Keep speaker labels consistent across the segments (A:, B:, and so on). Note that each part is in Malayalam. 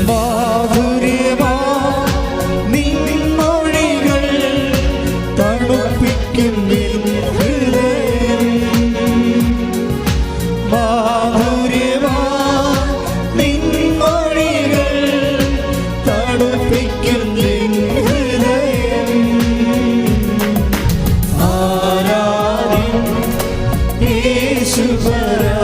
A: മാധുര്യമാ നിൻ മൊഴികൾ തണുപ്പിക്കും നിൻ ഹൃദയം. മാധുര്യമാ നിൻ മൊഴികൾ തണുപ്പിക്കും നിൻ ഹൃദയം. ആരാധിൻ യേശുപരാ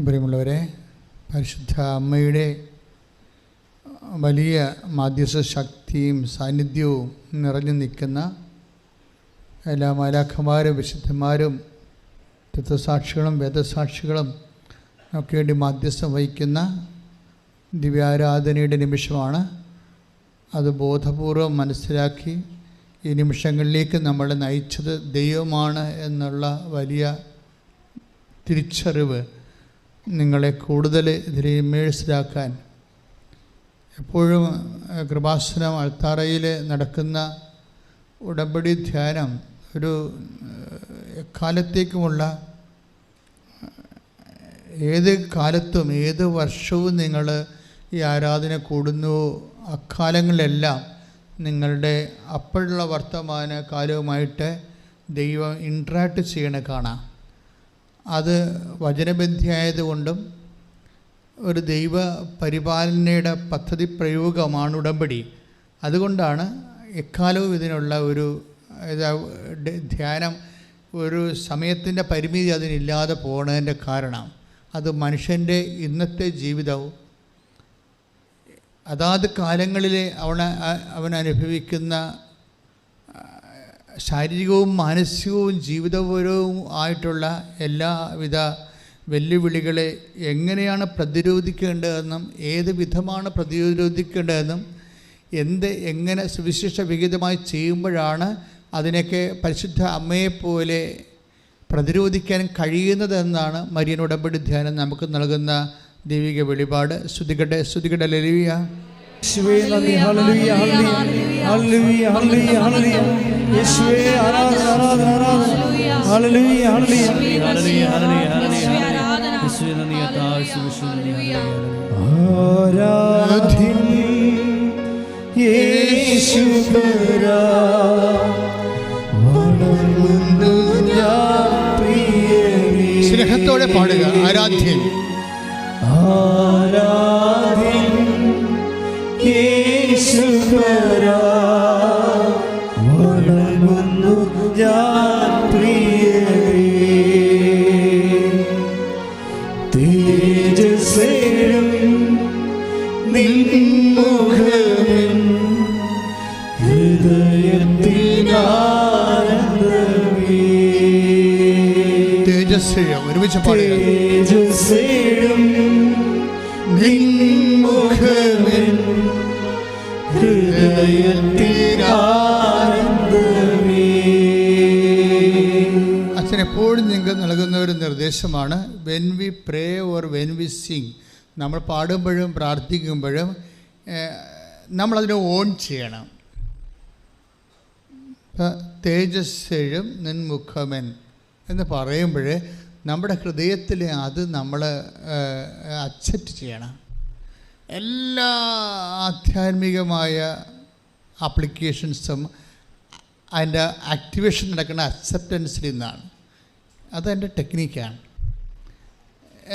A: പ്രിയമുള്ളവരെ, പരിശുദ്ധ അമ്മയുടെ വലിയ മാധ്യസ്ഥ ശക്തിയും സാന്നിധ്യവും നിറഞ്ഞു നിൽക്കുന്ന എല്ലാ മാലാഖമാരും വിശുദ്ധന്മാരും തത്വസാക്ഷികളും വേദസാക്ഷികളും ഒക്കെ വേണ്ടി മാധ്യസ്ഥം വഹിക്കുന്ന ദിവ്യാരാധനയുടെ നിമിഷമാണ്. അത് ബോധപൂർവം മനസ്സിലാക്കി ഈ നിമിഷങ്ങളിലേക്ക് നമ്മളെ നയിച്ചത് ദൈവമാണ് എന്നുള്ള വലിയ തിരിച്ചറിവ് നിങ്ങളെ കൂടുതൽ ഇതിൽ ഇമ്മേഴ്സ്ഡാക്കാൻ എപ്പോഴും കൃപാസനം അൾത്താറയിൽ നടക്കുന്ന ഉടമ്പടി ധ്യാനം ഒരു എക്കാലത്തേക്കുമുള്ള ഏത് കാലത്തും ഏത് വർഷവും നിങ്ങൾ ഈ ആരാധന കൂടുന്നുവോ അക്കാലങ്ങളിലെല്ലാം നിങ്ങളുടെ അപ്പോഴുള്ള വർത്തമാന കാലവുമായിട്ട് ദൈവം ഇൻട്രാക്ട് ചെയ്യണ കാണാം. അത് വചനബന്ധിയായതുകൊണ്ടും ഒരു ദൈവ പരിപാലനയുടെ പദ്ധതി പ്രയോഗമാണ് ഉടമ്പടി. അതുകൊണ്ടാണ് എക്കാലവും ഇതിനുള്ള ഒരു ധ്യാനം ഒരു സമയത്തിൻ്റെ പരിമിതി അതിനില്ലാതെ പോണതിൻ്റെ കാരണം അത് മനുഷ്യൻ്റെ ഇന്നത്തെ ജീവിതവും അതാത് കാലങ്ങളിൽ അവൻ അനുഭവിക്കുന്ന ശാരീരികവും മാനസികവും ജീവിതപരവും ആയിട്ടുള്ള എല്ലാവിധ വെല്ലുവിളികളെ എങ്ങനെയാണ് പ്രതിരോധിക്കേണ്ടതെന്നും ഏത് വിധമാണ് പ്രതിരോധിക്കേണ്ടതെന്നും എങ്ങനെ സുവിശേഷ വിഹിതമായി ചെയ്യുമ്പോഴാണ് അതിനൊക്കെ പരിശുദ്ധ അമ്മയെപ്പോലെ പ്രതിരോധിക്കാൻ കഴിയുന്നതെന്നാണ് മരിയൻ ഉടമ്പടി ധ്യാനം നമുക്ക് നൽകുന്ന ദൈവിക വെളിപാട്. സ്തുതിക്കട്ടെ സ്തുതിക്കട്ടെ. ഹല്ലേലൂയ. യേശുവേ നന്ദി. Hallelujah hallelujah hallelujah hallelujah. യേശുവേ ആരാധന ആരാധന ആരാധന. Hallelujah hallelujah hallelujah hallelujah. യേശുവേ നന്ദി ആരാധന. ആരാധിൻ യേശുപരാ വണങ്ങുന്നു ഞാൻ പ്രിയനേ. സ്നേഹത്തോടെ പാടുക. ആരാധ്യൻ ആരാധിൻ യേശുപരാ വണങ്ങുന്നു ഞാൻ പ്രിയനേ. തേജസ്സേഴും നിൻ മുഖമെൻ ഹൃദയത്തിനാനന്ദമേ. തേജസ്സേഴും ഒരുമിച്ച് പാടുക. തേജസ്സേഴും നിൻ മുഖമെൻ ഹൃദയത്തിനാനന്ദമേ. അച്ഛൻ എപ്പോഴും നിങ്ങൾക്ക് നൽകുന്ന ഒരു നിർദ്ദേശമാണ് when we pray or when we Singh, നമ്മൾ പാടുമ്പോഴും പ്രാർത്ഥിക്കുമ്പോഴും നമ്മളതിനെ ഓൺ ചെയ്യണം. തേജസ്സെഴും നിൻ മുഖമൻ എന്ന് പറയുമ്പോൾ നമ്മുടെ ഹൃദയത്തിൽ അത് നമ്മൾ അക്സെപ്റ്റ് ചെയ്യണം. എല്ലാ ആധ്യാത്മികമായ ആപ്ലിക്കേഷൻസും അതിൻ്റെ ആക്ടിവേഷൻ നടക്കുന്ന അക്സെപ്റ്റൻസിൽ നിന്നാണ്. അതെൻ്റെ ടെക്നിക്കാണ്.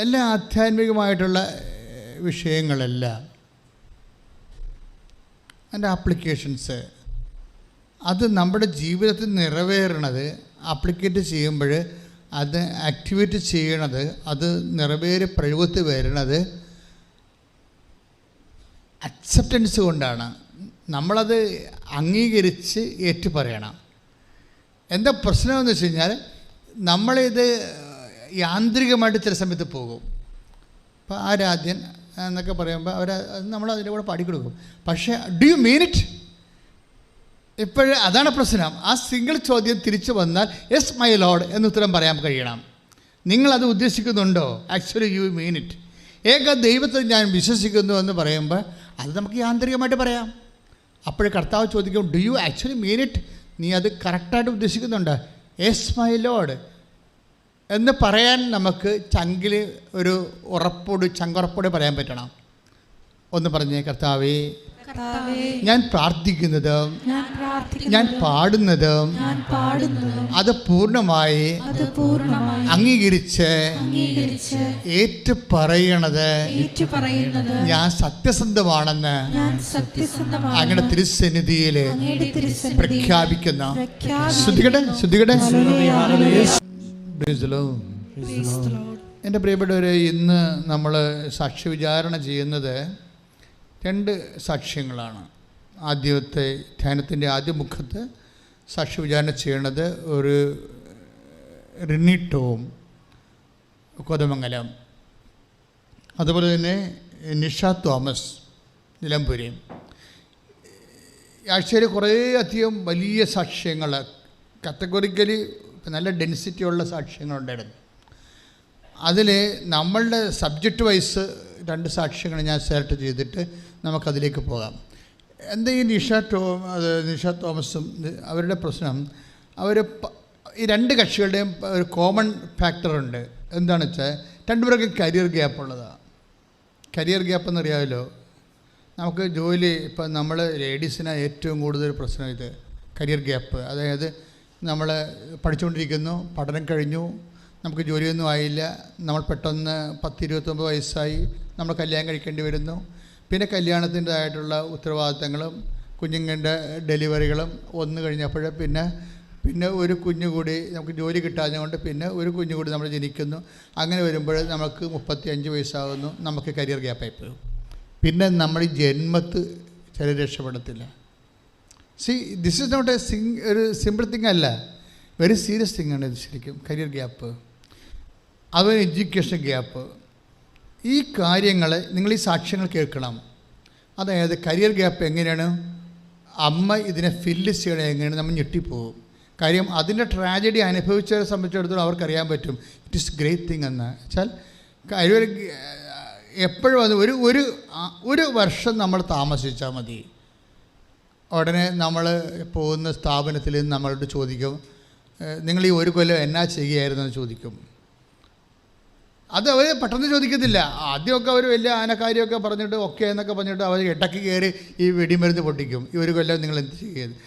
A: എല്ലാ ആധ്യാത്മികമായിട്ടുള്ള വിഷയങ്ങളെല്ലാം അതിൻ്റെ ആപ്ലിക്കേഷൻസ് അത് നമ്മുടെ ജീവിതത്തിൽ നിറവേറണത് ആപ്ലിക്കേറ്റ് ചെയ്യുമ്പോൾ അത് ആക്ടിവേറ്റ് ചെയ്യണത്, അത് നിറവേറി പ്രയോഗത്തിൽ വരുന്നത് അക്സെപ്റ്റൻസ് കൊണ്ടാണ്. നമ്മളത് അംഗീകരിച്ച് ഏറ്റുപറയണം. എന്താ പ്രശ്നമെന്ന് വെച്ച് കഴിഞ്ഞാൽ നമ്മളിത് യാന്ത്രികമായിട്ട് ചില സമയത്ത് പോകും. ഇപ്പോൾ ആരാധ്യൻ എന്നൊക്കെ പറയുമ്പോൾ നമ്മൾ അതിൻ്റെ കൂടെ പാടിക്കൊടുക്കും. പക്ഷേ ഡു യു മീൻ ഇറ്റ്? ഇപ്പോഴും അതാണ് പ്രശ്നം. ആ സിംഗിൾ ചോദ്യം തിരിച്ചു വന്നാൽ യെസ് മൈ ലോഡ് എന്ന് ഉത്തരം പറയാൻ കഴിയണം. നിങ്ങളത് ഉദ്ദേശിക്കുന്നുണ്ടോ? Actually you mean it. ഏക ദൈവത്തിൽ ഞാൻ വിശ്വസിക്കുന്നു എന്ന് പറയുമ്പോൾ അത് നമുക്ക് യാന്ത്രികമായിട്ട് പറയാം. അപ്പോൾ കർത്താവ് ചോദിക്കും, do you actually mean it? നീ അത് കറക്റ്റായിട്ട് ഉദ്ദേശിക്കുന്നുണ്ടോ? യെസ് മൈ ലോഡ് എന്ന് പറയാൻ നമുക്ക് ചങ്കിൽ ഒരു ചങ്കുറപ്പോടെ പറയാൻ പറ്റണം. ഒന്ന് പറഞ്ഞേ, കർത്താവേ, ഞാൻ പ്രാർത്ഥിക്കുന്നത്, ഞാൻ പാടുന്നത് അത് പൂർണ്ണമായി അംഗീകരിച്ച് ഏറ്റുപറയണത് ഞാൻ സത്യസന്ധമാണെന്ന് അങ്ങയുടെ തിരുസന്നിധിയിൽ പ്രഖ്യാപിക്കുന്നു. ശ്രദ്ധിക്കട്ടെ. എൻ്റെ പ്രിയപ്പെട്ടവരെ, ഇന്ന് നമ്മൾ സാക്ഷ്യ വിചാരണ ചെയ്യുന്നത് 2 സാക്ഷ്യങ്ങളാണ്. ആദ്യത്തെ ധ്യാനത്തിൻ്റെ ആദ്യ മുഖത്ത് സാക്ഷ്യ വിചാരണ ചെയ്യണത് ഒരു റിനി ടോം, കോതമംഗലം, അതുപോലെ തന്നെ നിഷ തോമസ്, നിലമ്പൂര്. ആഴ്ചയിൽ കുറേ അധികം വലിയ സാക്ഷ്യങ്ങൾ, കാറ്റഗോറിക്കലി നല്ല ഡെൻസിറ്റിയുള്ള സാക്ഷ്യങ്ങളുണ്ടായിരുന്നു. അതിൽ നമ്മളുടെ സബ്ജക്റ്റ് വൈസ് 2 സാക്ഷ്യങ്ങൾ ഞാൻ സെലക്ട് ചെയ്തിട്ട് നമുക്കതിലേക്ക് പോകാം. എന്താ ഈ നിഷ തോമസും അവരുടെ പ്രശ്നം, ഈ 2 കക്ഷികളുടെയും ഒരു കോമൺ ഫാക്ടറുണ്ട്. എന്താണെന്ന് വെച്ചാൽ 2 പേർക്ക് കരിയർ ഗ്യാപ്പ് ഉള്ളതാണ്. കരിയർ ഗ്യാപ്പ് എന്നറിയാമല്ലോ, നമുക്ക് ജോലി, ഇപ്പം നമ്മൾ ലേഡീസിന് ഏറ്റവും കൂടുതൽ പ്രശ്നം ഇത് കരിയർ ഗ്യാപ്പ്. അതായത് നമ്മൾ പഠിച്ചുകൊണ്ടിരിക്കുന്നു, പഠനം കഴിഞ്ഞു, നമുക്ക് ജോലിയൊന്നും ആയില്ല, നമ്മൾ പെട്ടെന്ന് 10-29 വയസ്സായി, നമ്മൾ കല്യാണം കഴിക്കേണ്ടി വരുന്നു. പിന്നെ കല്യാണത്തിൻ്റെതായിട്ടുള്ള ഉത്തരവാദിത്തങ്ങളും കുഞ്ഞുങ്ങളുടെ ഡെലിവറികളും ഒന്ന് കഴിഞ്ഞപ്പോൾ പിന്നെ ഒരു കുഞ്ഞു കൂടി നമുക്ക് ജോലി കിട്ടാഞ്ഞുകൊണ്ട് പിന്നെ ഒരു കുഞ്ഞു കൂടി നമ്മൾ ജനിക്കുന്നു. അങ്ങനെ വരുമ്പോൾ നമുക്ക് 35 വയസ്സാകുന്നു, നമുക്ക് കരിയർ ഗ്യാപ്പായിപ്പോകും. പിന്നെ നമ്മൾ ജന്മത്ത് ചില രക്ഷപ്പെടത്തില്ല. ദിസ് ഈസ് നോട്ട് ഒരു സിമ്പിൾ തിങ് അല്ല, വെരി സീരിയസ് തിങ് ആണ് ഇത് ശരിക്കും. കരിയർ ഗ്യാപ്പ്, അതുപോലെ എഡ്യൂക്കേഷൻ ഗ്യാപ്പ്, ഈ കാര്യങ്ങൾ നിങ്ങൾ ഈ സാക്ഷ്യങ്ങൾ കേൾക്കണം. അതായത് കരിയർ ഗ്യാപ്പ് എങ്ങനെയാണ് അമ്മ ഇതിനെ ഫില്ല് ചെയ്യണത് എങ്ങനെയാണ് നമ്മൾ ഞെട്ടിപ്പോകും. കാര്യം അതിൻ്റെ ട്രാജഡി അനുഭവിച്ചവരെ സംബന്ധിച്ചിടത്തോളം അവർക്കറിയാൻ പറ്റും ഇറ്റ് ഈസ് ഗ്രേറ്റ് തിങ് എന്ന് വെച്ചാൽ. കരിയർ എപ്പോഴും അത് ഒരു വർഷം നമ്മൾ താമസിച്ചാൽ മതി, ഉടനെ നമ്മൾ പോകുന്ന സ്ഥാപനത്തിൽ നമ്മളോട് ചോദിക്കും, നിങ്ങൾ ഈ 1 കൊല്ലം എന്നാ ചെയ്യുകയായിരുന്നു എന്ന് ചോദിക്കും. അത് അവർ പെട്ടെന്ന് ചോദിക്കത്തില്ല. ആദ്യമൊക്കെ അവർ വലിയ ആനക്കാരിയൊക്കെ പറഞ്ഞിട്ട് ഓക്കെ എന്നൊക്കെ പറഞ്ഞിട്ട് അവർ ഇടയ്ക്ക് കയറി ഈ വെടിമരുന്ന് പൊട്ടിക്കും. ഈ 1 കൊല്ലം നിങ്ങൾ എന്ത് ചെയ്യുന്നത്?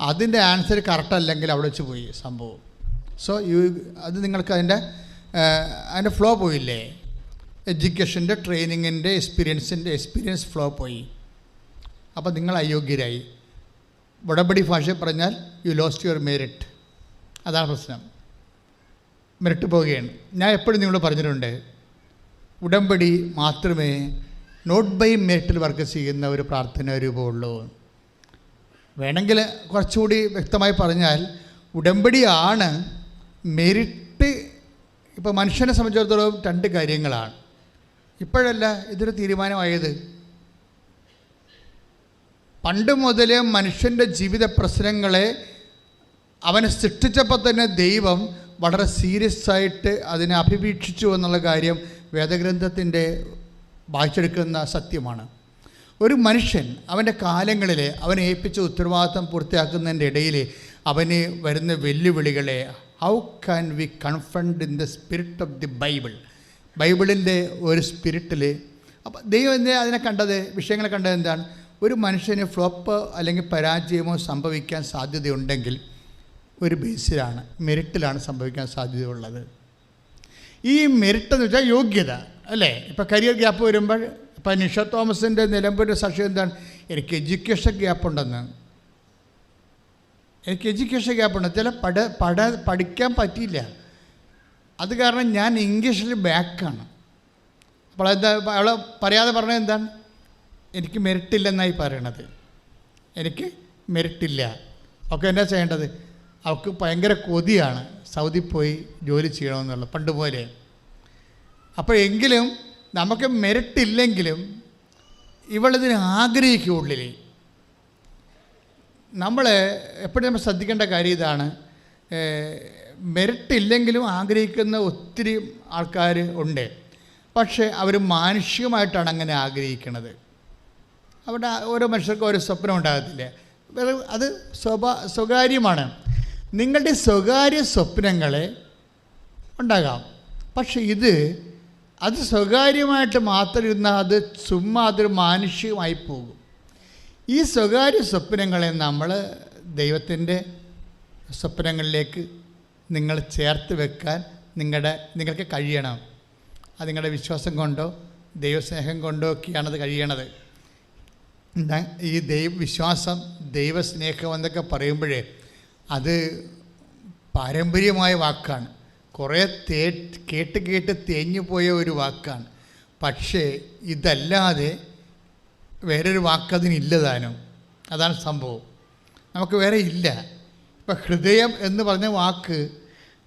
A: അതിൻ്റെ ആൻസർ കറക്റ്റ് അല്ലെങ്കിൽ അവിടെ വെച്ച് പോയി സംഭവം. സോ അത് നിങ്ങൾക്ക് അതിൻ്റെ ഫ്ലോ പോയില്ലേ? എഡ്യൂക്കേഷൻ്റെ, ട്രെയിനിങ്ങിൻ്റെ, എക്സ്പീരിയൻസ് ഫ്ലോ പോയി. അപ്പോൾ നിങ്ങൾ അയോഗ്യരായി. ഉടമ്പടി ഭാഷ പറഞ്ഞാൽ യു ലോസ്റ്റ് യുവർ മെറിറ്റ്. അതാണ് പ്രശ്നം. മെറിറ്റ് പോവുകയാണ്. ഞാൻ എപ്പോഴും നിങ്ങളോട് പറഞ്ഞിട്ടുണ്ട്, ഉടമ്പടി മാത്രമേ നോട്ട് ബൈ മെറിറ്റിൽ വർക്ക് ചെയ്യുന്ന ഒരു പ്രാർത്ഥനാ രൂപമുള്ളൂ. വേണമെങ്കിൽ കുറച്ചുകൂടി വ്യക്തമായി പറഞ്ഞാൽ ഉടമ്പടിയാണ് മെറിറ്റ്. ഇപ്പോൾ മനുഷ്യനെ സംബന്ധിച്ചിടത്തോളം 2 കാര്യങ്ങളാണ്. ഇപ്പോഴല്ല ഇതൊരു തീരുമാനമായത്. പണ്ട് മുതലേ മനുഷ്യൻ്റെ ജീവിത പ്രശ്നങ്ങളെ അവനെ സൃഷ്ടിച്ചപ്പോൾ തന്നെ ദൈവം വളരെ സീരിയസ് ആയിട്ട് അതിനെ അഭിവീക്ഷിച്ചു എന്നുള്ള കാര്യം വേദഗ്രന്ഥത്തിൻ്റെ വായിച്ചെടുക്കുന്ന സത്യമാണ്. ഒരു മനുഷ്യൻ അവൻ്റെ കാലങ്ങളിൽ അവനെ ഏൽപ്പിച്ച ഉത്തരവാദിത്തം പൂർത്തിയാക്കുന്നതിൻ്റെ ഇടയിൽ അവന് വരുന്ന വെല്ലുവിളികളെ how can we confront in the spirit of the ബൈബിളിൻ്റെ ഒരു സ്പിരിറ്റിൽ. അപ്പോൾ ദൈവം അതിനെ കണ്ടത്, വിഷയങ്ങളെ കണ്ടത് എന്താണ്? ഒരു മനുഷ്യന് ഫ്ലോപ്പ് അല്ലെങ്കിൽ പരാജയമോ സംഭവിക്കാൻ സാധ്യതയുണ്ടെങ്കിൽ ഒരു ബേസിലാണ്, മെറിറ്റിലാണ് സംഭവിക്കാൻ സാധ്യതയുള്ളത്. ഈ മെറിറ്റ് എന്ന് വെച്ചാൽ യോഗ്യത അല്ലേ? ഇപ്പോൾ കരിയർ ഗ്യാപ്പ് വരുമ്പോൾ ഇപ്പോൾ നിഷ തോമസിൻ്റെ നിലമ്പൂരിൻ്റെ സാക്ഷ്യം എന്താണ്? എനിക്ക് എഡ്യൂക്കേഷൻ ഗ്യാപ്പ് ഉണ്ടെന്ന്. എനിക്ക് എഡ്യൂക്കേഷൻ ഗ്യാപ്പുണ്ട്. ചില പഠിക്കാൻ പറ്റിയില്ല. അത് കാരണം ഞാൻ ഇംഗ്ലീഷിൽ ബാക്കാണ്. അപ്പോൾ എന്താ അവൾ പറയാതെ പറഞ്ഞത് എന്താണ്? എനിക്ക് മെറിറ്റില്ലെന്നായി പറയണത്. എനിക്ക് മെറിറ്റില്ല. ഒക്കെ എന്താ ചെയ്യേണ്ടത്? അവൾക്ക് ഭയങ്കര കൊതിയാണ് സൗദി പോയി ജോലി ചെയ്യണമെന്നുള്ളത് പണ്ട് പോലെ. അപ്പോഴെങ്കിലും നമുക്ക് മെറിറ്റില്ലെങ്കിലും ഇവളിതിന് ആഗ്രഹിക്കും ഉള്ളിൽ. നമ്മൾ എപ്പോഴും നമ്മൾ ശ്രദ്ധിക്കേണ്ട കാര്യം ഇതാണ്. മെറിറ്റില്ലെങ്കിലും ആഗ്രഹിക്കുന്ന ഒത്തിരി ആൾക്കാർ ഉണ്ട്. പക്ഷേ അവർ മാനുഷികമായിട്ടാണ് അങ്ങനെ ആഗ്രഹിക്കുന്നത്. അവിടെ ഓരോ മനുഷ്യർക്കും ഓരോ സ്വപ്നം ഉണ്ടാകത്തില്ലേ? അത് സ്വകാര്യമാണ്. നിങ്ങളുടെ സ്വകാര്യ സ്വപ്നങ്ങളെ ഉണ്ടാകാം. പക്ഷെ അത് സ്വകാര്യമായിട്ട് മാത്രം ഇരുന്നാൽ അത് ചുമ്മാ അതൊരു മാനുഷികമായി പോകും. ഈ സ്വകാര്യ സ്വപ്നങ്ങളെ നമ്മൾ ദൈവത്തിൻ്റെ സ്വപ്നങ്ങളിലേക്ക് നിങ്ങൾ ചേർത്ത് വെക്കാൻ നിങ്ങൾക്ക് കഴിയണം. അത് നിങ്ങളുടെ വിശ്വാസം കൊണ്ടോ ദൈവസ്നേഹം കൊണ്ടോ ഒക്കെയാണത് കഴിയണത്. ഈ വിശ്വാസം ദൈവസ്നേഹം എന്നൊക്കെ പറയുമ്പോഴേ അത് പാരമ്പര്യമായ വാക്കാണ്. കുറേ കേട്ട് തേഞ്ഞു പോയ ഒരു വാക്കാണ്. പക്ഷേ ഇതല്ലാതെ വേറൊരു വാക്കതിനില്ലതാനും. അതാണ് സംഭവം. നമുക്ക് വേറെ ഇല്ല. ഇപ്പം ഹൃദയം എന്ന് പറഞ്ഞ വാക്ക്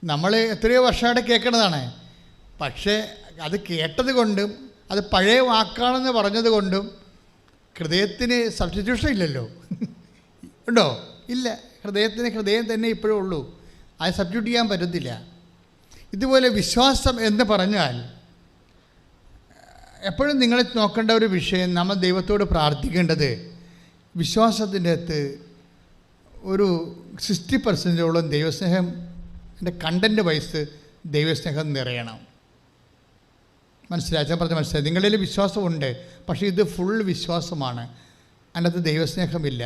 A: നമ്മൾ എത്രയോ വർഷമായിട്ട് കേൾക്കണതാണ്. പക്ഷേ അത് കേട്ടത് കൊണ്ടും അത് പഴയ വാക്കാണെന്ന് പറഞ്ഞത് കൊണ്ടും ഹൃദയത്തിന് സബ്സ്റ്റിറ്റ്യൂഷൻ ഇല്ലല്ലോ. ഉണ്ടോ? ഇല്ല. ഹൃദയം തന്നെ ഇപ്പോഴും ഉള്ളൂ. അത് സബ്സ്റ്റിറ്റ്യൂട്ട് ചെയ്യാൻ പറ്റത്തില്ല. ഇതുപോലെ വിശ്വാസം എന്ന് പറഞ്ഞാൽ എപ്പോഴും നിങ്ങൾ നോക്കേണ്ട ഒരു വിഷയം, നമ്മൾ ദൈവത്തോട് പ്രാർത്ഥിക്കേണ്ടത് വിശ്വാസത്തിൻ്റെ അകത്ത് ഒരു 60% ദൈവസ്നേഹം എൻ്റെ കണ്ടൻറ്റ് വൈസ് ദൈവസ്നേഹം നിറയണം. മനസ്സിലായി? മനസ്സിലായി. നിങ്ങളിൽ വിശ്വാസമുണ്ട്, പക്ഷേ ഇത് ഫുൾ വിശ്വാസമാണ്. അതിനകത്ത് ദൈവസ്നേഹമില്ല,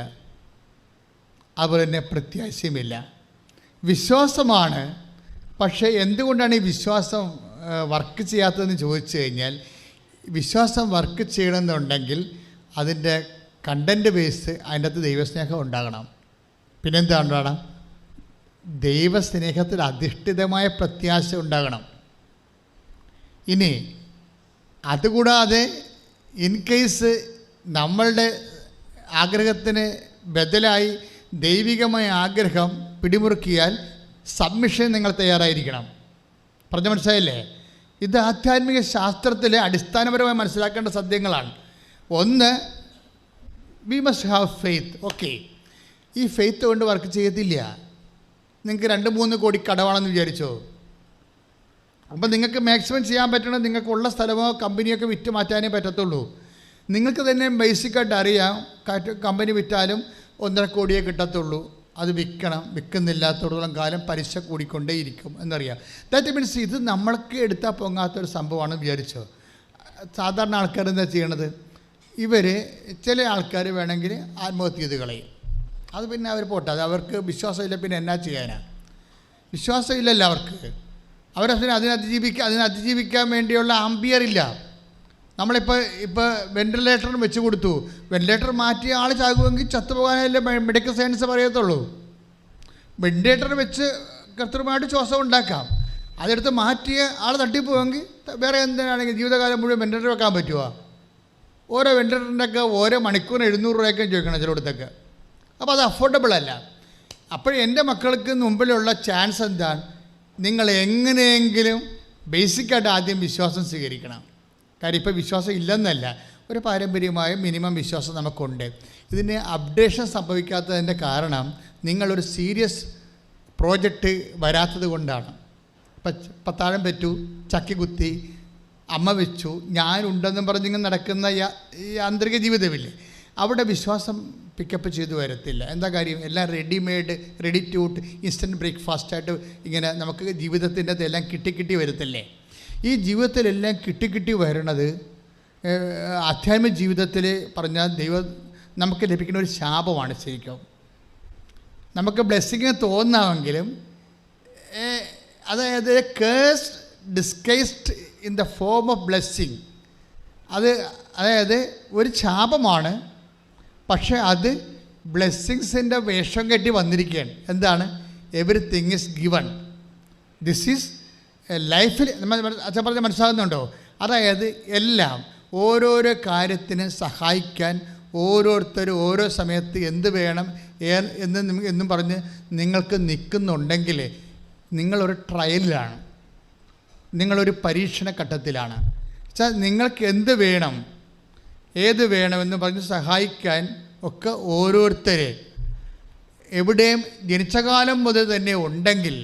A: അതുപോലെ തന്നെ പ്രത്യാശയുമില്ല. വിശ്വാസമാണ്, പക്ഷേ എന്തുകൊണ്ടാണ് ഈ വിശ്വാസം വർക്ക് ചെയ്യാത്തതെന്ന് ചോദിച്ചു കഴിഞ്ഞാൽ, വിശ്വാസം വർക്ക് ചെയ്യണമെന്നുണ്ടെങ്കിൽ അതിൻ്റെ കണ്ടൻറ്റ് ബേസ് അതിൻ്റെ അകത്ത് ദൈവസ്നേഹം ഉണ്ടാകണം. പിന്നെന്താണ്? ദൈവസ്നേഹത്തിൽ അധിഷ്ഠിതമായ പ്രത്യാശ ഉണ്ടാകണം. ഇനി അതുകൂടാതെ ഇൻ കേസ് നമ്മളുടെ ആഗ്രഹത്തിന് ബദലായി ദൈവികമായ ആഗ്രഹം പിടിമുറുക്കിയാൽ സബ്മിഷൻ നിങ്ങൾ തയ്യാറായിരിക്കണം. പറഞ്ഞ മനസ്സിലായില്ലേ? ഇത് ആധ്യാത്മിക ശാസ്ത്രത്തിലെ അടിസ്ഥാനപരമായി മനസ്സിലാക്കേണ്ട സത്യങ്ങളാണ്. ഒന്ന്, we must have faith. Okay, ഈ ഫെയ്ത്ത് കൊണ്ട് വർക്ക് ചെയ്യത്തില്ല. നിങ്ങൾക്ക് 2-3 കോടി കടമാണെന്ന് വിചാരിച്ചോ? അപ്പം നിങ്ങൾക്ക് മാക്സിമം ചെയ്യാൻ പറ്റണം. നിങ്ങൾക്കുള്ള സ്ഥലമോ കമ്പനിയൊക്കെ വിറ്റ് മാറ്റാനേ പറ്റത്തുള്ളൂ. നിങ്ങൾക്ക് തന്നെ ബേസിക്കായിട്ട് അറിയാം, കമ്പനി വിറ്റാലും 1.5 കോടിയേ കിട്ടത്തുള്ളൂ. അത് വിൽക്കണം. വിൽക്കുന്നില്ലാത്തോളം കാലം പലിശ കൂടിക്കൊണ്ടേയിരിക്കും എന്നറിയാം. ദാറ്റ് മീൻസ് ഇത് നമ്മൾക്ക് എടുത്താൽ പൊങ്ങാത്തൊരു സംഭവമാണെന്ന് വിചാരിച്ചോ? സാധാരണ ആൾക്കാർ എന്താ ചെയ്യണത്? ചില ആൾക്കാർ വേണമെങ്കിൽ ആത്മഹത്യ ചെയ്ത് കളയും. അത് പിന്നെ അവർ പോട്ടെ, അത് അവർക്ക് വിശ്വാസമില്ല. പിന്നെ എന്നാ ചെയ്യാനാണ്? വിശ്വാസമില്ലല്ലോ അവർക്ക്. അതിനെ അതിജീവിക്കാൻ വേണ്ടിയുള്ള ആംബിയർ ഇല്ല. നമ്മളിപ്പോൾ വെൻറ്റിലേറ്റർ വെച്ച് കൊടുത്തു. വെൻറ്റിലേറ്റർ മാറ്റിയ ആൾ ചാകുമെങ്കിൽ ചത്തുപോകാനല്ലേ മെഡിക്കൽ സയൻസ് പറയത്തുള്ളൂ. വെൻറ്റിലേറ്റർ വെച്ച് കൃത്രിമമായിട്ട് ശ്വാസം ഉണ്ടാക്കാം. അതെടുത്ത് മാറ്റിയ ആൾ തട്ടിപ്പോയെങ്കിൽ വേറെ എന്തിനാണെങ്കിൽ ജീവിതകാലം മുഴുവൻ വെൻറ്റിലേറ്റർ വെക്കാൻ പറ്റുമോ? ഓരോ വെൻറ്റിലേറ്ററിൻ്റെയൊക്കെ ഓരോ മണിക്കൂറിന് 700 രൂപയൊക്കെ ചോദിക്കണം ചിലയിടത്തൊക്കെ. അപ്പോൾ അത് അഫോർഡബിൾ അല്ല. അപ്പോൾ എൻ്റെ മക്കൾക്ക് മുമ്പിലുള്ള ചാൻസ് എന്താണ്? നിങ്ങൾ എങ്ങനെയെങ്കിലും ബേസിക്കായിട്ട് ആദ്യം വിശ്വാസം സ്വീകരിക്കണം. കാര്യം ഇപ്പോൾ വിശ്വാസം ഇല്ലെന്നല്ല, ഒരു പാരമ്പര്യമായ മിനിമം വിശ്വാസം നമുക്കുണ്ട്. ഇതിന് അപ്ഡേഷൻ സംഭവിക്കാത്തതിൻ്റെ കാരണം നിങ്ങളൊരു സീരിയസ് പ്രോജക്റ്റ് വരാത്തത് കൊണ്ടാണ്. ഇപ്പം പത്താഴം പറ്റൂ, ചക്കി കുത്തി, അമ്മ വെച്ചു, ഞാനുണ്ടെന്നും പറഞ്ഞിങ്ങനെ നടക്കുന്ന ഈ ആന്തരിക ജീവിതമില്ലേ, അവിടെ വിശ്വാസം പിക്കപ്പ് ചെയ്തു വരത്തില്ല. എന്താ കാര്യം? എല്ലാം റെഡി ടു ഇൻസ്റ്റൻറ്റ് ബ്രേക്ക്ഫാസ്റ്റായിട്ട് ഇങ്ങനെ നമുക്ക് ജീവിതത്തിൻ്റെ എല്ലാം കിട്ടി വരത്തില്ലേ? ഈ ജീവിതത്തിലെല്ലാം കിട്ടി വരണത് ആധ്യാത്മിക ജീവിതത്തിൽ പറഞ്ഞാൽ ദൈവം നമുക്ക് ലഭിക്കുന്ന ഒരു ശാപമാണ്. ശരിക്കും നമുക്ക് ബ്ലെസ്സിങ് തോന്നാമെങ്കിലും അതായത് cursed disguised in the form of blessing. അതായത് ഒരു ശാപമാണ്, പക്ഷേ അത് ബ്ലെസ്സിങ്സിൻ്റെ വേഷം കെട്ടി വന്നിരിക്കുകയാണ്. എന്താണ്? Everything is given. This is ലൈഫിൽ അച്ഛൻ പറഞ്ഞാൽ മനസ്സിലാകുന്നുണ്ടോ? അതായത് എല്ലാം ഓരോരോ കാര്യത്തിന് സഹായിക്കാൻ ഓരോരുത്തരും ഓരോ സമയത്ത് എന്ത് വേണം എന്നും പറഞ്ഞ് നിങ്ങൾക്ക് നിൽക്കുന്നുണ്ടെങ്കിൽ നിങ്ങളൊരു ട്രയലിലാണ്, നിങ്ങളൊരു പരീക്ഷണ ഘട്ടത്തിലാണ്. വെച്ചാൽ നിങ്ങൾക്ക് എന്ത് വേണം, ഏത് വേണമെന്ന് പറഞ്ഞ് സഹായിക്കാൻ ഒക്കെ ഓരോരുത്തരെ എവിടെയും ജനിച്ച കാലം മുതൽ തന്നെ ഉണ്ടെങ്കിൽ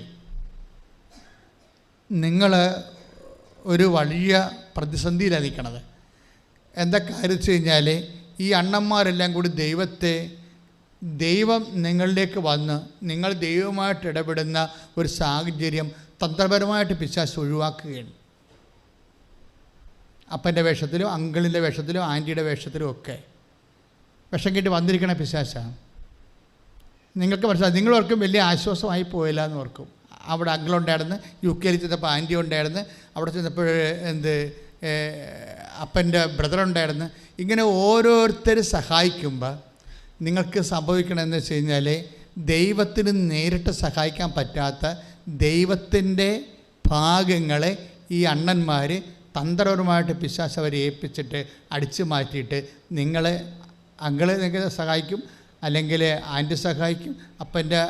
A: നിങ്ങൾ ഒരു വലിയ പ്രതിസന്ധിയിലാണ് നിൽക്കണത്. എന്താ കാര്യം വെച്ച് കഴിഞ്ഞാൽ ഈ അണ്ണന്മാരെല്ലാം കൂടി ദൈവം നിങ്ങളിലേക്ക് വന്ന് നിങ്ങൾ ദൈവമായിട്ട് ഇടപെടുന്ന ഒരു സാഹചര്യം തന്ത്രപരമായിട്ട് പിശാച് ഒഴിവാക്കുകയാണ്. അപ്പൻ്റെ വേഷത്തിലും അങ്കിളിൻ്റെ വേഷത്തിലും ആൻറ്റിയുടെ വേഷത്തിലും ഒക്കെ വിഷം കെട്ടി വന്നിരിക്കണ പിശാചാണ്. നിങ്ങൾക്ക് മനസ്സിലായി, നിങ്ങളോർക്കും വലിയ ആശ്വാസമായി പോയില്ല എന്ന് ഓർക്കും. അവിടെ അങ്കിളുണ്ടായിരുന്നു, UK ചെന്നപ്പോൾ ആൻറ്റി ഉണ്ടായിരുന്നു, അവിടെ ചെന്നപ്പോൾ അപ്പൻ്റെ ബ്രദറുണ്ടായിരുന്നു. ഇങ്ങനെ ഓരോരുത്തർ സഹായിക്കുമ്പോൾ നിങ്ങൾക്ക് സംഭവിക്കണമെന്ന് വെച്ച് കഴിഞ്ഞാൽ ദൈവത്തിന് നേരിട്ട് സഹായിക്കാൻ പറ്റാത്ത ദൈവത്തിൻ്റെ ഭാഗങ്ങളെ ഈ അണ്ണന്മാർ തന്ത്രപരമായിട്ട് പിശാച് അവരെ ഏൽപ്പിച്ചിട്ട് അടിച്ചു മാറ്റിയിട്ട് നിങ്ങളെ അങ്കിളെ നിങ്ങൾക്ക് സഹായിക്കും, അല്ലെങ്കിൽ ആൻറ്റി സഹായിക്കും, അപ്പൻ്റെ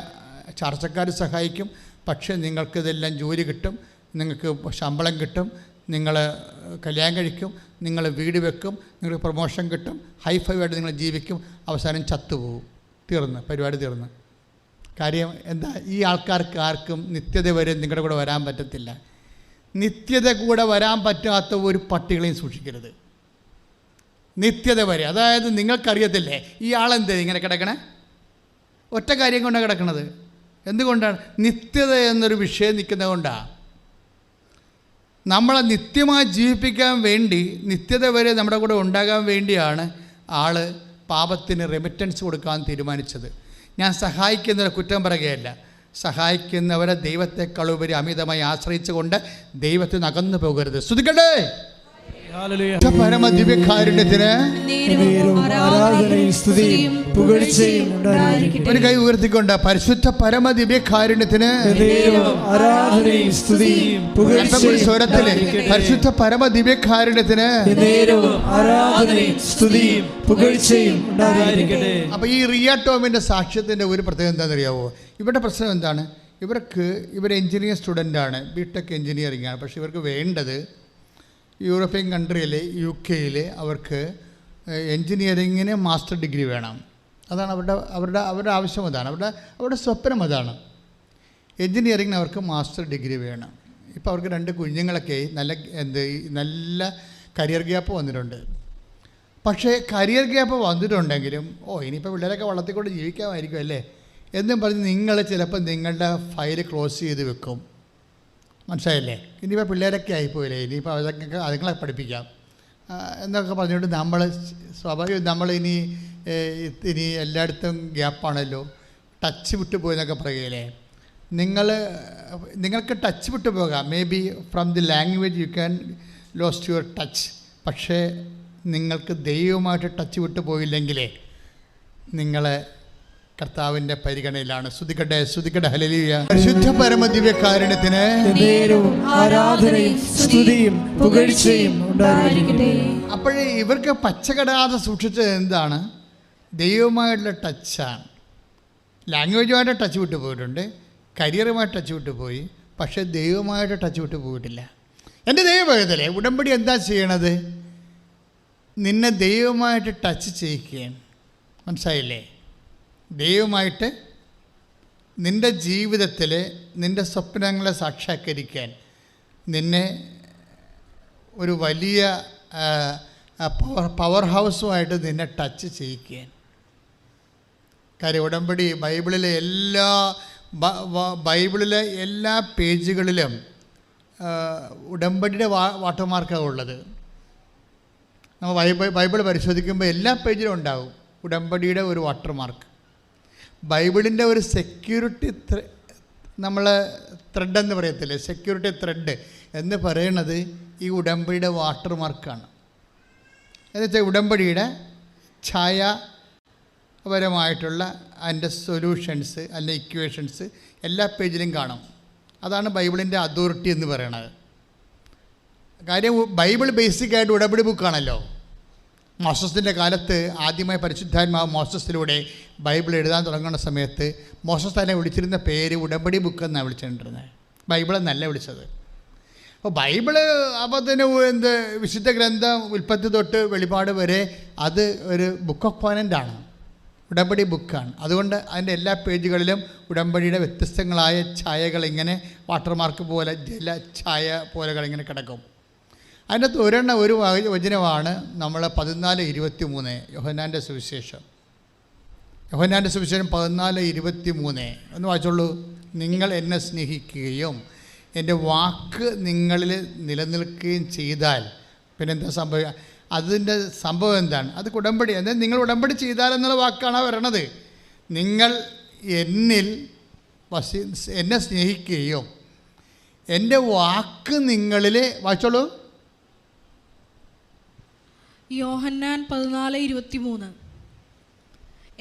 A: ചർച്ചക്കാർ സഹായിക്കും. പക്ഷേ നിങ്ങൾക്കിതെല്ലാം ജോലി കിട്ടും, നിങ്ങൾക്ക് ശമ്പളം കിട്ടും, നിങ്ങൾ കല്യാണം കഴിക്കും, നിങ്ങൾ വീട് വെക്കും, നിങ്ങൾക്ക് പ്രൊമോഷൻ കിട്ടും, ഹൈഫൈവായിട്ട് നിങ്ങൾ ജീവിക്കും, അവസാനം ചത്തുപോകും. പരിപാടി തീർന്ന്. കാര്യം എന്താ? ഈ ആൾക്കാർക്ക് ആർക്കും നിത്യത വരെ നിങ്ങളുടെ കൂടെ വരാൻ പറ്റത്തില്ല. നിത്യത കൂടെ വരാൻ പറ്റാത്ത ഒരു പട്ടികളെയും സൂക്ഷിക്കരുത്. നിത്യത വരെ, അതായത് നിങ്ങൾക്കറിയത്തില്ലേ ഈ ആളെന്ത് ഇങ്ങനെ കിടക്കണേ? ഒറ്റ കാര്യം കൊണ്ടാണ് കിടക്കണത്. എന്തുകൊണ്ടാണ്? നിത്യത എന്നൊരു വിഷയം നിൽക്കുന്നത് കൊണ്ടാണ്. നമ്മളെ നിത്യമായി ജീവിപ്പിക്കാൻ വേണ്ടി, നിത്യത വരെ നമ്മുടെ കൂടെ ഉണ്ടാകാൻ വേണ്ടിയാണ് ആൾ പാപത്തിന് റെമിറ്റൻസ് കൊടുക്കാൻ തീരുമാനിച്ചത്. ഞാൻ സഹായിക്കുന്നവരെ കുറ്റം പറയുകയല്ല, സഹായിക്കുന്നവരെ ദൈവത്തെക്കാളുപരി അമിതമായി ആശ്രയിച്ചുകൊണ്ട് ദൈവത്തിന് അകന്നു പോകരുത്. സ്തുതിക്കട്ടെ. പരമദിവ്യകാരുണ്യത്തിന് ഒരു കൈ ഉയർത്തിക്കൊണ്ട് പരിശുദ്ധ പരമദിവ്യകാരുണ്യത്തിന് സ്വരത്തില് പരിശുദ്ധ പരമദിവ്യകാരുണ്യത്തിന്. അപ്പൊ ഈ റിയ ടോമിന്റെ സാക്ഷ്യത്തിന്റെ ഒരു പ്രത്യേകത എന്താണെന്നറിയാവോ? ഇവരുടെ പ്രശ്നം എന്താണ്? ഇവർ എഞ്ചിനീയറിംഗ് സ്റ്റുഡൻ്റാണ്, BTech എഞ്ചിനീയറിംഗ് ആണ്. പക്ഷെ ഇവർക്ക് വേണ്ടത് യൂറോപ്യൻ കൺട്രിയിൽ UK അവർക്ക് എൻജിനീയറിങ്ങിന് മാസ്റ്റർ ഡിഗ്രി വേണം. അതാണ് അവരുടെ ആവശ്യം. അതാണ് അവരുടെ സ്വപ്നം. അതാണ് എൻജിനീയറിങ്ങിന് അവർക്ക് മാസ്റ്റർ ഡിഗ്രി വേണം. ഇപ്പോൾ അവർക്ക് 2 കുഞ്ഞുങ്ങളൊക്കെ നല്ല കരിയർ ഗ്യാപ്പ് വന്നിട്ടുണ്ട്. പക്ഷേ കരിയർ ഗ്യാപ്പ് വന്നിട്ടുണ്ടെങ്കിലും ഇനിയിപ്പോൾ പിള്ളേരൊക്കെ വളർത്തിക്കൊണ്ട് ജീവിക്കാമായിരിക്കും അല്ലേ എന്നും പറഞ്ഞ് നിങ്ങൾ ചിലപ്പോൾ നിങ്ങളുടെ ഫയൽ ക്ലോസ് ചെയ്ത് വെക്കും. മനസ്സിലായില്ലേ? ഇനിയിപ്പോൾ പിള്ളേരൊക്കെ ആയിപ്പോയില്ലേ, ഇനിയിപ്പോൾ അതുങ്ങളെ പഠിപ്പിക്കാം എന്നൊക്കെ പറഞ്ഞുകൊണ്ട് നമ്മളിനി എല്ലായിടത്തും ഗ്യാപ്പാണല്ലോ, ടച്ച് വിട്ടു പോയെന്നൊക്കെ പറയുകയില്ലേ. നിങ്ങൾക്ക് ടച്ച് വിട്ടു പോകാം. May be from the language you can lost your touch. പക്ഷേ നിങ്ങൾക്ക് ദൈവമായിട്ട് ടച്ച് വിട്ടു പോയില്ലെങ്കിലേ നിങ്ങളെ കർത്താവിൻ്റെ പരിഗണനയിലാണ്. സ്തുതിക്കട്ടെ ഹല്ലേലൂയ. പരിശുദ്ധ പരമദിവ്യകാരുണ്യത്തിന് ആരാധനയും സ്തുതിയും പുകഴ്ചയും ഉണ്ടായിരിക്കട്ടെ. അപ്പോഴേ ഇവർക്ക് പച്ചകടാതെ സൂക്ഷിച്ചത് എന്താണ്? ദൈവമായിട്ടുള്ള ടച്ചാണ്. ലാംഗ്വേജുമായിട്ട് ടച്ച് വിട്ടു പോയിട്ടുണ്ട്, കരിയറുമായിട്ട് ടച്ച് വിട്ടു പോയി, പക്ഷേ ദൈവമായിട്ട് ടച്ച് വിട്ടു പോയിട്ടില്ല. എൻ്റെ ദൈവഭക്തരെ, ഉടമ്പടി എന്താ ചെയ്യണത്? നിന്നെ ദൈവമായിട്ട് ടച്ച് ചെയ്യിക്കുകയാണ്. മനസ്സിലായില്ലേ? ദൈവമായിട്ട് നിൻ്റെ ജീവിതത്തിൽ നിൻ്റെ സ്വപ്നങ്ങളെ സാക്ഷാത്കരിക്കാൻ, നിന്നെ ഒരു വലിയ പവർ ഹൗസുമായിട്ട് നിന്നെ ടച്ച് ചെയ്യിക്കാൻ. കാര്യം ഉടമ്പടി ബൈബിളിലെ എല്ലാ പേജുകളിലും ഉടമ്പടിയുടെ വാട്ടർമാർക്കാണ് ഉള്ളത്. നമ്മൾ ബൈബിൾ പരിശോധിക്കുമ്പോൾ എല്ലാ പേജിലും ഉണ്ടാകും ഉടമ്പടിയുടെ ഒരു വാട്ടർമാർക്ക്. ബൈബിളിൻ്റെ ഒരു സെക്യൂരിറ്റി നമ്മൾ ത്രെഡെന്ന് പറയത്തില്ലേ, സെക്യൂരിറ്റി ത്രെഡ് എന്ന് പറയണത് ഈ ഉടമ്പടിയുടെ വാട്ടർമാർക്കാണ്. എന്നുവെച്ചാൽ ഉടമ്പടിയുടെ ഛായ പരമായിട്ടുള്ള അതിൻ്റെ സൊല്യൂഷൻസ് അല്ലെ ഇക്വേഷൻസ് എല്ലാ പേജിലും കാണും. അതാണ് ബൈബിളിൻ്റെ അതോറിറ്റി എന്ന് പറയുന്നത്. കാര്യം ബൈബിൾ ബേസിക്കായിട്ട് ഉടമ്പടി ബുക്കാണല്ലോ. മോസസിൻ്റെ കാലത്ത് ആദ്യമായി പരിശുദ്ധാത്മാവ് മോസസിലൂടെ ബൈബിൾ എഴുതാൻ തുടങ്ങുന്ന സമയത്ത് മോസസ് തന്നെ വിളിച്ചിരുന്ന പേര് ഉടമ്പടി ബുക്ക് എന്നാണ് വിളിച്ചിട്ടുണ്ടിരുന്നത്, ബൈബിളെന്നല്ല വിളിച്ചത്. അപ്പോൾ ബൈബിള് അപ്പോൾ തന്നെ എന്ത് വിശുദ്ധ ഗ്രന്ഥം ഉൽപ്പത്തി തൊട്ട് വെളിപാട് വരെ അത് ഒരു ബുക്ക് ഓഫ് കോവനൻ്റാണ്, ഉടമ്പടി ബുക്കാണ്. അതുകൊണ്ട് അതിൻ്റെ എല്ലാ പേജുകളിലും ഉടമ്പടിയുടെ വ്യത്യസ്തങ്ങളായ ഛായകൾ ഇങ്ങനെ വാട്ടർമാർക്ക് പോലെ ജല ഛായ പോലെകളിങ്ങനെ കിടക്കും. അതിൻ്റെ അകത്ത് ഒരു വചനമാണ് നമ്മൾ 14:23 യോഹന്നാൻ്റെ സുവിശേഷം. യോഹന്നാൻ്റെ സുവിശേഷം 14:23 ഒന്ന് വായിച്ചോളൂ. നിങ്ങൾ എന്നെ സ്നേഹിക്കുകയും എൻ്റെ വാക്ക് നിങ്ങളിൽ നിലനിൽക്കുകയും ചെയ്താൽ പിന്നെന്താ സംഭവിക്കുക? അതിൻ്റെ സംഭവം എന്താണ്? അത് ഉടമ്പടി, അതായത് നിങ്ങൾ ഉടമ്പടി ചെയ്താലെന്നുള്ള വാക്കാണ് വരണത്. നിങ്ങൾ എന്നെ സ്നേഹിക്കുകയും എൻ്റെ വാക്ക് നിങ്ങളിൽ, വായിച്ചോളൂ.
B: യോഹന്നാൻ 14:23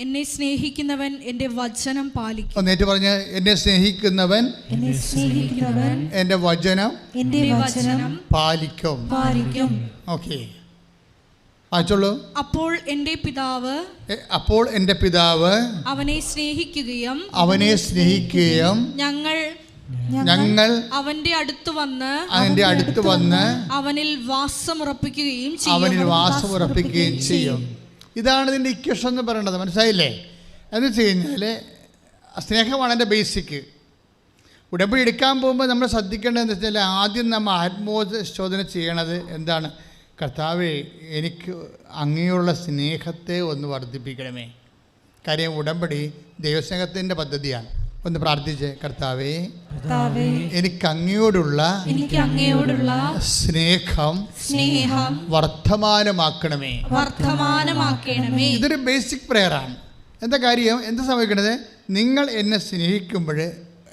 B: എന്നെ സ്നേഹിക്കുന്നവൻ എൻ്റെ വചനം പാലിക്കും.
A: ഒന്നേറ്റ് പറഞ്ഞ്, എന്നെ സ്നേഹിക്കുന്നവൻ എൻ്റെ വചനം പാലിക്കും. ഓക്കെ, വായിച്ചോളൂ.
B: അപ്പോൾ എൻ്റെ പിതാവ് അവനെ സ്നേഹിക്കുകയും ഞങ്ങൾ അവന്റെ അടുത്ത് വന്ന് അവനിൽ വാസമുറപ്പിക്കുകയും
A: ചെയ്യും. ഇതാണ് ഇതിൻ്റെ ഇക്വേഷൻ എന്ന് പറയേണ്ടത്. മനസ്സിലായില്ലേ? എന്ന് വെച്ച് കഴിഞ്ഞാൽ സ്നേഹമാണ് എൻ്റെ ബേസിക്. ഉടമ്പടി എടുക്കാൻ പോകുമ്പോൾ നമ്മൾ ശ്രദ്ധിക്കേണ്ടതെന്ന് വെച്ചാൽ ആദ്യം നമ്മൾ ആത്മോശോധന ചെയ്യണത് എന്താണ്? കർത്താവേ, എനിക്ക് അങ്ങയുള്ള സ്നേഹത്തെ ഒന്ന് വർദ്ധിപ്പിക്കണമേ. കാര്യം ഉടമ്പടി ദൈവസ്നേഹത്തിൻ്റെ പദ്ധതിയാണ്. ഒന്ന് പ്രാർത്ഥിച്ച്, കർത്താവേ, എനിക്ക് അങ്ങയോടുള്ള സ്നേഹം വർദ്ധമാനമാക്കണമേ. ഇതൊരു ബേസിക് പ്രെയറാണ്. എന്താ കാര്യം? എന്താ സംഭവിക്കണത്? നിങ്ങൾ എന്നെ സ്നേഹിക്കുമ്പോൾ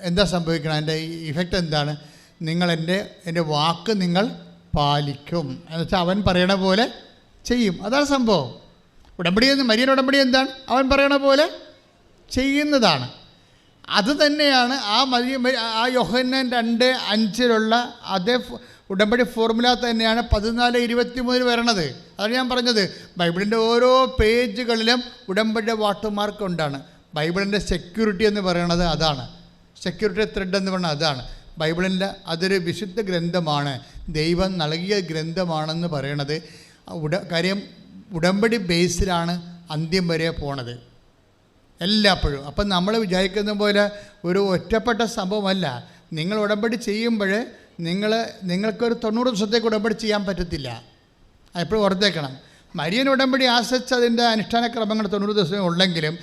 A: എന്താ സംഭവിക്കണം? എൻ്റെ ഇഫക്റ്റ് എന്താണ്? നിങ്ങൾ എൻ്റെ വാക്ക് നിങ്ങൾ പാലിക്കും. എന്നുവെച്ചാൽ അവൻ പറയണ പോലെ ചെയ്യും. അതാണ് സംഭവം. മരിയൻ ഉടമ്പടി എന്താണ്? അവൻ പറയണ പോലെ ചെയ്യുന്നതാണ്. അത് തന്നെയാണ് ആ യോഹന്നാൻ 2:5 അതേ ഉടമ്പടി ഫോർമുല തന്നെയാണ് 14:23 വരണത്. അതാണ് ഞാൻ പറഞ്ഞത്. ബൈബിളിൻ്റെ ഓരോ പേജുകളിലും ഉടമ്പടിയുടെ വാട്ടർമാർക്ക് ഉണ്ടാണ്. ബൈബിളിൻ്റെ സെക്യൂരിറ്റി എന്ന് പറയുന്നത് അതാണ്. സെക്യൂരിറ്റി ത്രെഡ് എന്ന് പറയുന്നത് അതാണ്. ബൈബിളിൻ്റെ അതൊരു വിശുദ്ധ ഗ്രന്ഥമാണ്, ദൈവം നൽകിയ ഗ്രന്ഥമാണെന്ന് പറയണത്. കാര്യം ഉടമ്പടി ബേസിലാണ് അന്ത്യം വരെ പോണത് എല്ലാപ്പോഴും. അപ്പം നമ്മൾ വിചാരിക്കുന്ന പോലെ ഒരു ഒറ്റപ്പെട്ട സംഭവമല്ല. നിങ്ങൾ ഉടമ്പടി ചെയ്യുമ്പോൾ നിങ്ങൾക്കൊരു 90 ദിവസത്തേക്ക് ഉടമ്പടി ചെയ്യാൻ പറ്റത്തില്ല. എപ്പോഴും ഓർത്തേക്കണം. മരിയൻ ഉടമ്പടി ആശ്രയിച്ച് അതിൻ്റെ അനുഷ്ഠാന ക്രമങ്ങൾ 90 ദിവസം ഉള്ളെങ്കിലും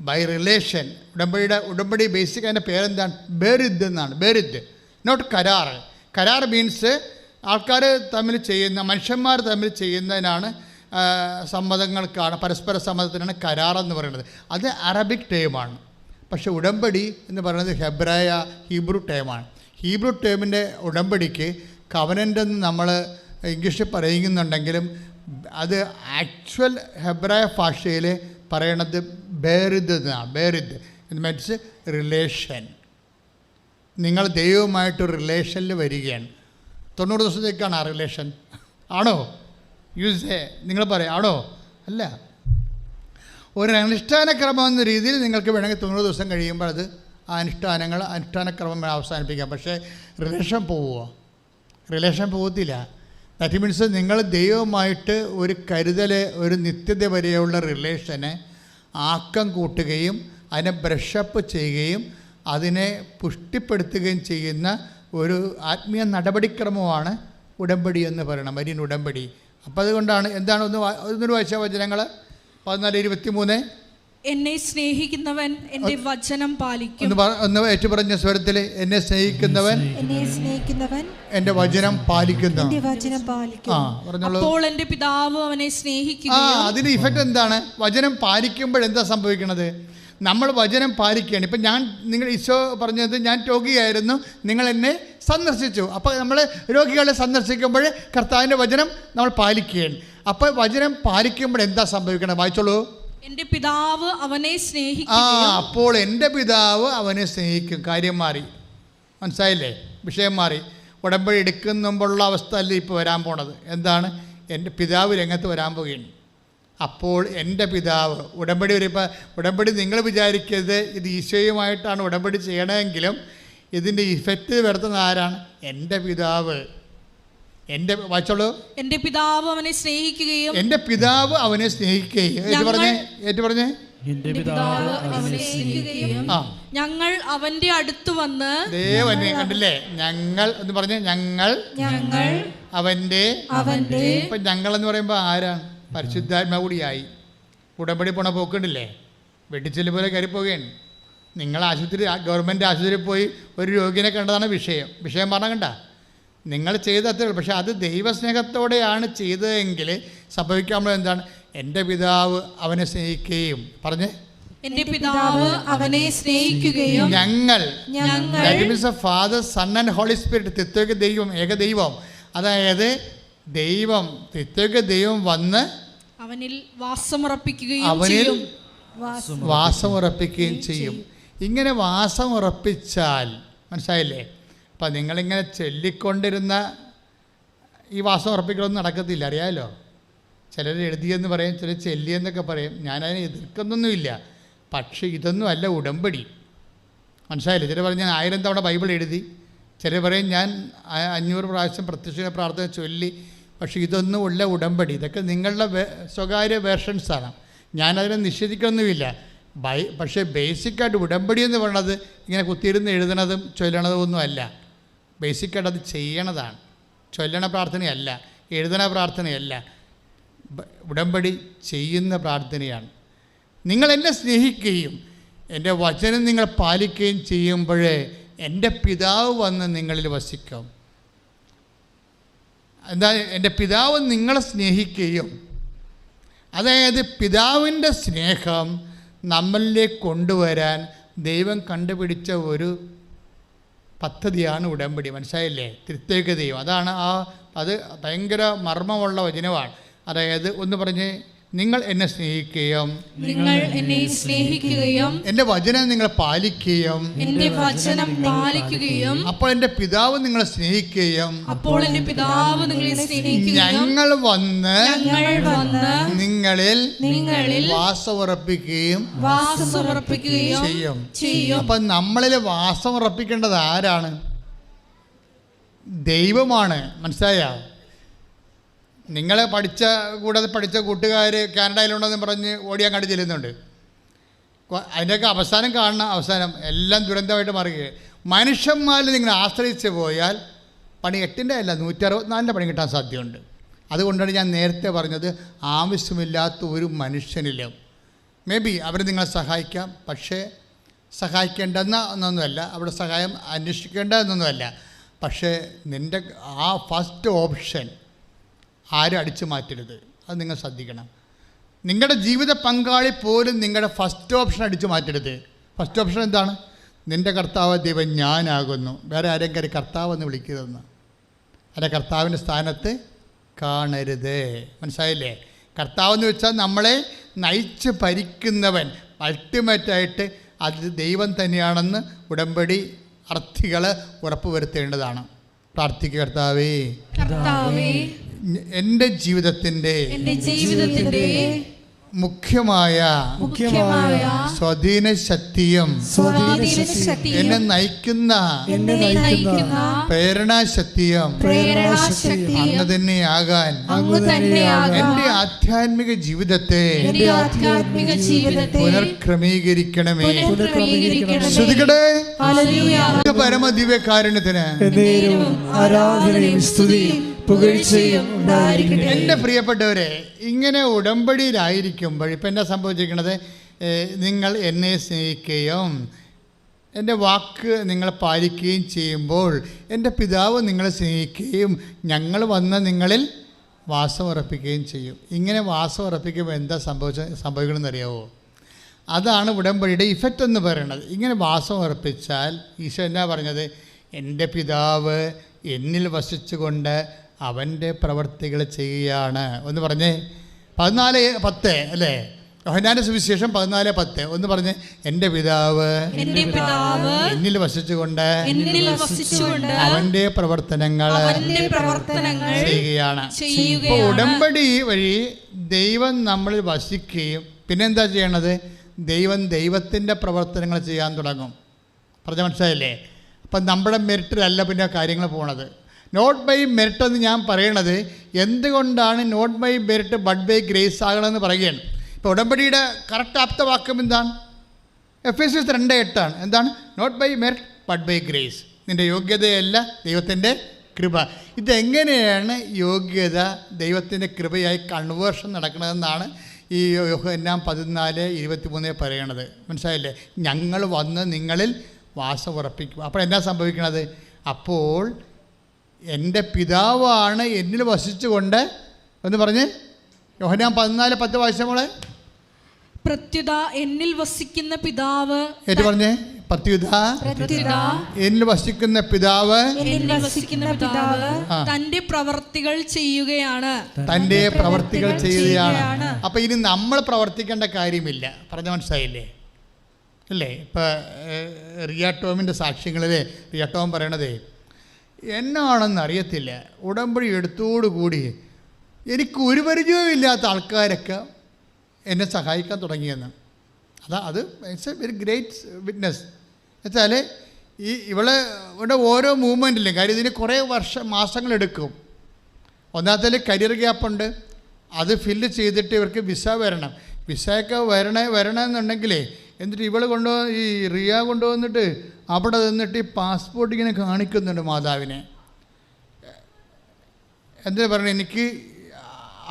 A: ബൈ റിലേഷൻ ഉടമ്പടി ബേസിക് അതിൻ്റെ പേരെന്താണ്? ബേരിദ് എന്നാണ്. ബേരിദ്, നോട്ട് കരാർ. കരാർ മീൻസ് ആൾക്കാർ തമ്മിൽ ചെയ്യുന്ന, മനുഷ്യന്മാർ തമ്മിൽ ചെയ്യുന്നതിനാണ്, സമ്മതങ്ങൾക്കാണ്, പരസ്പര സമ്മതത്തിനാണ് കരാറെന്ന് പറയുന്നത്. അത് അറബിക് ടേമാണ്. പക്ഷേ ഉടമ്പടി എന്ന് പറയുന്നത് ഹീബ്രു ടേമാണ്. ഹീബ്രു ടേമിൻ്റെ ഉടമ്പടിക്ക് കവനൻ്റ് എന്ന് നമ്മൾ ഇംഗ്ലീഷിൽ പറയുന്നുണ്ടെങ്കിലും അത് ആക്ച്വൽ ഹെബ്രായ ഭാഷയിൽ പറയണത് ബേരിദ് എന്നാണ്. ബേരിദ് ഇത് മീൻസ് റിലേഷൻ. നിങ്ങൾ ദൈവവുമായിട്ടൊരു റിലേഷനിൽ വരികയാണ്. 90 ദിവസത്തേക്കാണ് ആ റിലേഷൻ. ആണോ? നിങ്ങൾ പറയാം ആണോ? അല്ല. ഒരു അനുഷ്ഠാനക്രമം എന്ന രീതിയിൽ നിങ്ങൾക്ക് വേണമെങ്കിൽ 90 ദിവസം കഴിയുമ്പോൾ അത് ആ അനുഷ്ഠാനക്രമം അവസാനിപ്പിക്കാം. പക്ഷേ റിലേഷൻ പോകത്തില്ല. ദാറ്റ് മീൻസ് നിങ്ങൾ ദൈവവുമായിട്ട് ഒരു കരുതൽ, ഒരു നിത്യത വരെയുള്ള റിലേഷന് ആക്കം കൂട്ടുകയും അതിനെ ബ്രഷപ്പ് ചെയ്യുകയും അതിനെ പുഷ്ടിപ്പെടുത്തുകയും ചെയ്യുന്ന ഒരു ആത്മീയ നടപടിക്രമമാണ് ഉടമ്പടി എന്ന് പറയണം, മരിയൻ ഉടമ്പടി. അപ്പോൾ അതുകൊണ്ടാണ് എന്താണ് ഒന്നൊരു വായിച്ച വചനങ്ങൾ 14:23
B: എന്നെ സ്നേഹിക്കുന്നവൻ എൻ്റെ വചനം പാലിക്കും.
A: ഒന്ന് ഏറ്റുപറഞ്ഞ സ്വരത്തിൽ, എന്നെ സ്നേഹിക്കുന്നവൻ എൻ്റെ വചനം പാലിക്കുന്നു.
B: അപ്പോൾ എൻ്റെ പിതാവ് അവനെ സ്നേഹിക്കുകയും.
A: അതിന്റെ ഇഫക്റ്റ് എന്താണ്? വചനം പാലിക്കുമ്പോൾ എന്താ സംഭവിക്കുന്നത്? നമ്മൾ വചനം പാലിക്കുകയാണ്. ഇപ്പം നിങ്ങൾ ഈശോ പറഞ്ഞത്, ഞാൻ രോഗിയായിരുന്നു, നിങ്ങൾ എന്നെ സന്ദർശിച്ചു. അപ്പോൾ നമ്മൾ രോഗികളെ സന്ദർശിക്കുമ്പോൾ കർത്താവിൻ്റെ വചനം നമ്മൾ പാലിക്കുകയാണ്. അപ്പോൾ വചനം പാലിക്കുമ്പോൾ എന്താ സംഭവിക്കണം? വായിച്ചോളൂ.
B: എൻ്റെ പിതാവ് അവനെ സ്നേഹിക്കുകയും
A: അപ്പോൾ എൻ്റെ പിതാവ് അവനെ സ്നേഹിക്കും. കാര്യം മാറി, മനസ്സിലായില്ലേ? വിഷയം മാറി. ഉടമ്പടി എടുക്കുന്ന മുമ്പുള്ള അവസ്ഥ അല്ല ഇപ്പോൾ വരാൻ പോണത്. എന്താണ്? എൻ്റെ പിതാവ് രംഗത്ത് വരാൻ പോകുകയാണ്. അപ്പോൾ എൻ്റെ പിതാവ് ഉടമ്പടി വരുമ്പോൾ, ഉടമ്പടി നിങ്ങൾ വിചാരിക്കരുത് ഇത് ഈശോയുമായിട്ടാണ് ഉടമ്പടി ചെയ്യണമെങ്കിലും ഇതിൻ്റെ ഇഫക്റ്റ് വരുത്തുന്ന ആരാണ്? എൻ്റെ പിതാവ്. എൻ്റെ വായിച്ചോളൂ.
B: എൻ്റെ പിതാവ് അവനെ സ്നേഹിക്കുകയും
A: എൻ്റെ പിതാവ് അവനെ സ്നേഹിക്കുകയും ഏറ്റു പറഞ്ഞേ
B: എൻ്റെ പിതാവ് അവനെ സ്നേഹിക്കുകയും ഞങ്ങൾ അവൻ്റെ അടുത്ത് വന്ന്
A: ദേവനെ കണ്ടില്ലേ? ഞങ്ങൾ എന്ന് പറഞ്ഞേ, ഞങ്ങൾ അവൻ്റെ. ഇപ്പം ഞങ്ങൾ എന്ന് പറയുമ്പോൾ ആരാണ്? പരിശുദ്ധാത്മാവ് കൂടിയായി. ഉടമ്പടി പോണ പോക്കുണ്ടില്ലേ? വെട്ടിച്ചെല്ലു പോലെ കയറിപ്പോവുകയാണ്. നിങ്ങൾ ആശുപത്രി, ഗവൺമെൻറ് ആശുപത്രിയിൽ പോയി ഒരു രോഗിനെ കണ്ടതാണ് വിഷയം പറഞ്ഞാൽ കണ്ട നിങ്ങൾ ചെയ്തത്രേ. പക്ഷെ അത് ദൈവസ്നേഹത്തോടെയാണ് ചെയ്തതെങ്കിൽ സംഭവിക്കാമല്ലോ. എന്താണ്? എൻ്റെ പിതാവ് അവനെ സ്നേഹിക്കുകയും പറഞ്ഞേ,
B: എൻ്റെ പിതാവ് അവനെ സ്നേഹിക്കുകയും
A: ഞങ്ങൾ father, son and holy spirit, ത്രിത്വൈക ദൈവം, ഏകദൈവം. അതായത് ദൈവം, ത്രിത്വൈക ദൈവം വന്ന്
B: അവനിൽ വാസമുറപ്പിക്കുകയും
A: ചെയ്യും. ഇങ്ങനെ വാസമുറപ്പിച്ചാൽ മനസ്സിലായില്ലേ? അപ്പം നിങ്ങളിങ്ങനെ ചൊല്ലിക്കൊണ്ടിരുന്ന ഈ വാസം ഉറപ്പിക്കലൊന്നും നടക്കത്തില്ല, അറിയാമല്ലോ. ചിലർ എഴുതിയെന്ന് പറയും, ചിലർ ചെല്ലിയെന്നൊക്കെ പറയും. ഞാനതിനെ എതിർക്കുന്നൊന്നുമില്ല. പക്ഷേ ഇതൊന്നും അല്ല ഉടമ്പടി, മനസ്സിലായില്ലേ? ചിലർ പറയും ഞാൻ 1000 തവണ ബൈബിൾ എഴുതി, ചിലർ പറയും ഞാൻ 500 പ്രാവശ്യം പ്രത്യക്ഷ പ്രാർത്ഥന ചൊല്ലി. പക്ഷേ ഇതൊന്നും ഉള്ള ഉടമ്പടി. ഇതൊക്കെ നിങ്ങളുടെ സ്വകാര്യ വേർഷൻസാണ്. ഞാനതിനെ നിഷേധിക്കൊന്നുമില്ല. പക്ഷേ ബേസിക്കായിട്ട് ഉടമ്പടി എന്ന് പറയുന്നത് ഇങ്ങനെ കുത്തിയിരുന്ന് എഴുതണതും ചൊല്ലണതും ഒന്നും അല്ല. ബേസിക്കായിട്ട് അത് ചെയ്യണതാണ്. ചൊല്ലണ പ്രാർത്ഥനയല്ല, എഴുതണ പ്രാർത്ഥനയല്ല. ഉടമ്പടി ചെയ്യുന്ന പ്രാർത്ഥനയാണ്. നിങ്ങൾ എന്നെ സ്നേഹിക്കുകയും എൻ്റെ വചനം നിങ്ങൾ പാലിക്കുകയും ചെയ്യുമ്പോഴേ എൻ്റെ പിതാവ് വന്ന് നിങ്ങളിൽ വസിക്കും. എന്താ? എൻ്റെ പിതാവ് നിങ്ങളെ സ്നേഹിക്കുകയും, അതായത് പിതാവിൻ്റെ സ്നേഹം നമ്മളിലേക്ക് കൊണ്ടുവരാൻ ദൈവം കണ്ടുപിടിച്ച ഒരു പദ്ധതിയാണ് ഉടമ്പടി. മനസ്സിലായില്ലേ? ത്രിത്വൈക ദൈവം. അതാണ് അത് ഭയങ്കര മർമ്മമുള്ള വചനമാണ്. അതായത് ഒന്ന് പറഞ്ഞ്, നിങ്ങൾ എന്നെ സ്നേഹിക്കുകയും എൻ്റെ വചനം നിങ്ങൾ പാലിക്കുകയും അപ്പോൾ എൻ്റെ പിതാവ് നിങ്ങളെ സ്നേഹിക്കുകയും ഞങ്ങൾ വന്ന് നിങ്ങളിൽ വാസമുറപ്പിക്കുകയും ചെയ്യും. അപ്പം നമ്മളിൽ വാസമുറപ്പിക്കേണ്ടത് ആരാണ്? ദൈവമാണ്. മനസ്സിലായോ? നിങ്ങളെ കൂടാതെ പഠിച്ച കൂട്ടുകാർ കാനഡയിലുണ്ടെന്ന് പറഞ്ഞ് ഓടിയാൻ കണ്ടു ചെല്ലുന്നുണ്ട്. അതിൻ്റെയൊക്കെ അവസാനം കാണുന്ന അവസാനം എല്ലാം ദുരന്തമായിട്ട് മാറുകയാണ്. മനുഷ്യന്മാരിൽ നിങ്ങൾ ആശ്രയിച്ച് പോയാൽ പണി 8ൻ്റെ അല്ല 164ൻ്റെ പണി കിട്ടാൻ സാധ്യതയുണ്ട്. അതുകൊണ്ടാണ് ഞാൻ നേരത്തെ പറഞ്ഞത്, ആവശ്യമില്ലാത്ത ഒരു മനുഷ്യനിലും മേ ബി അവർ നിങ്ങളെ സഹായിക്കാം, പക്ഷേ സഹായിക്കേണ്ടെന്ന എന്നൊന്നുമല്ല, അവിടെ സഹായം അന്വേഷിക്കേണ്ട എന്നൊന്നുമല്ല. പക്ഷേ നിൻ്റെ ആ ഫസ്റ്റ് ഓപ്ഷൻ ആരും അടിച്ചു മാറ്റരുത്. അത് നിങ്ങൾ ശ്രദ്ധിക്കണം. നിങ്ങളുടെ ജീവിത പങ്കാളി പോലും നിങ്ങളുടെ ഫസ്റ്റ് ഓപ്ഷൻ അടിച്ചു മാറ്റരുത്. ഫസ്റ്റ് ഓപ്ഷൻ എന്താണ്? നിൻ്റെ കർത്താവ് ദൈവം ഞാനാകുന്നു, വേറെ ആരെങ്കിലും കർത്താവ് എന്ന് വിളിക്കരുതെന്ന്. അല്ലെ, കർത്താവിൻ്റെ സ്ഥാനത്ത് കാണരുത്. മനസ്സിലായില്ലേ? കർത്താവ് എന്ന് വെച്ചാൽ നമ്മളെ നയിച്ച് ഭരിക്കുന്നവൻ. അൾട്ടിമേറ്റായിട്ട് അത് ദൈവം തന്നെയാണെന്ന് ഉടമ്പടി അർത്ഥികൾ ഉറപ്പുവരുത്തേണ്ടതാണ്. പ്രാർത്ഥിക്കുക. കർത്താവേ, എൻ്റെ ജീവിതത്തിൻ്റെ മുഖ്യമായ സ്വാധീന ശക്തിയും എന്നെ നയിക്കുന്ന പ്രേരണാശക്തിയും അങ്ങ് തന്നെയാകാൻ എൻ്റെ ആധ്യാത്മിക ജീവിതത്തെ പുനർക്രമീകരിക്കണമേ. ശ്രുതികടേ പരമദിവ്യകാരുണ്യത്തിന് എൻ്റെ പ്രിയപ്പെട്ടവരെ, ഇങ്ങനെ ഉടമ്പടിയിലായിരിക്കുമ്പോൾ ഇപ്പം എന്നാ സംഭവിച്ചിരിക്കുന്നത്? നിങ്ങൾ എന്നെ സ്നേഹിക്കുകയും എൻ്റെ വാക്ക് നിങ്ങൾ പാലിക്കുകയും ചെയ്യുമ്പോൾ എൻ്റെ പിതാവ് നിങ്ങളെ സ്നേഹിക്കുകയും ഞങ്ങൾ വന്ന് നിങ്ങളിൽ വാസം ഉറപ്പിക്കുകയും ചെയ്യും. ഇങ്ങനെ വാസം ഉറപ്പിക്കുമ്പോൾ എന്താ സംഭവിക്കണമെന്ന് അറിയാമോ? അതാണ് ഉടമ്പടിയുടെ ഇഫക്റ്റ് എന്ന് പറയുന്നത്. ഇങ്ങനെ വാസം ഉറപ്പിച്ചാൽ ഈശോ എന്നാ പറഞ്ഞത്? എൻ്റെ പിതാവ് എന്നിൽ വസിച്ചുകൊണ്ട് അവൻ്റെ പ്രവർത്തികൾ ചെയ്യുകയാണ്. ഒന്ന് പറഞ്ഞേ, 14:10 അല്ലേ? യോഹന്നാന്റെ സുവിശേഷം 14:10 ഒന്ന് പറഞ്ഞ്, എൻ്റെ പിതാവ് എന്നിൽ വസിച്ചുകൊണ്ട് അവൻ്റെ പ്രവർത്തനങ്ങൾ ചെയ്യുകയാണ്. ഇപ്പോൾ ഉടമ്പടി വഴി ദൈവം നമ്മളിൽ വസിക്കുകയും പിന്നെന്താ ചെയ്യണത്? ദൈവം ദൈവത്തിൻ്റെ പ്രവർത്തനങ്ങൾ ചെയ്യാൻ തുടങ്ങും. പറഞ്ഞ മനസ്സിലായില്ലേ? അപ്പം നമ്മുടെ മെറിറ്റിലല്ല പിന്നെ കാര്യങ്ങൾ പോണത്. നോട്ട് ബൈ മെറിറ്റ് എന്ന് ഞാൻ പറയണത് എന്തുകൊണ്ടാണ് not by merit but by grace ആകണമെന്ന് പറയുകയാണ്. ഇപ്പോൾ ഉടമ്പടിയുടെ കറക്റ്റ് ആപ്തവാക്യം എന്താണ്? Ephesians 2:8 എന്താണ്? Not by merit but by grace. നിൻ്റെ യോഗ്യതയല്ല, ദൈവത്തിൻ്റെ കൃപ. ഇതെങ്ങനെയാണ് യോഗ്യത ദൈവത്തിൻ്റെ കൃപയായി കൺവേർഷൻ നടക്കണതെന്നാണ് ഈ യോഹന്നാൻ 14:23 പറയണത്. മനസ്സിലായില്ലേ? ഞങ്ങൾ വന്ന് നിങ്ങളിൽ വാസം ഉറപ്പിക്കും. അപ്പോൾ എന്താ സംഭവിക്കണത്? അപ്പോൾ എൻ്റെ പിതാവാണ് എന്നിൽ വസിച്ചുകൊണ്ട് എന്ന് പറഞ്ഞ് യോഹന്നാൻ 14:10 വായിച്ച മോളെ.
B: പ്രത്യുത എന്നിൽ വസിക്കുന്ന പിതാവ്
A: ഏറ്റു പറഞ്ഞേ. പ്രത്യുത എന്നിൽ വസിക്കുന്ന പിതാവ്
B: തന്റെ പ്രവർത്തികൾ ചെയ്യുകയാണ്.
A: തൻ്റെ പ്രവർത്തികൾ ചെയ്യുകയാണ്. അപ്പം ഇനി നമ്മൾ പ്രവർത്തിക്കേണ്ട കാര്യമില്ല. പറഞ്ഞ മനസ്സിലായില്ലേ? അല്ലേ? ഇപ്പം റിയാട്ടോമിൻ്റെ സാക്ഷ്യങ്ങളിൽ റിയാട്ടോം പറയണതേ, എന്നാണെന്ന് അറിയത്തില്ല, ഉടമ്പടി എടുത്തോടുകൂടി എനിക്ക് ഒരു പരിചയവും ഇല്ലാത്ത ആൾക്കാരൊക്കെ എന്നെ സഹായിക്കാൻ തുടങ്ങിയെന്ന്. അത് it's A very great witness. എന്നുവെച്ചാൽ ഇവിടെ ഓരോ മൂവ്മെൻറ്റിലും കാര്യം ഇതിന് കുറേ മാസങ്ങളെടുക്കും. ഒന്നാമത്തെ കരിയർ ഗ്യാപ്പുണ്ട്, അത് ഫില്ല് ചെയ്തിട്ട് ഇവർക്ക് വിസ വരണം. വിസയൊക്കെ വരണമെന്നുണ്ടെങ്കിലേ എന്നിട്ട് ഈ റിയ കൊണ്ടുവന്നിട്ട് അവിടെ നിന്നിട്ട് ഈ പാസ്പോർട്ട് ഇങ്ങനെ കാണിക്കുന്നുണ്ട് മാതാവിനെ. എന്തിനാ പറയണത്? എനിക്ക്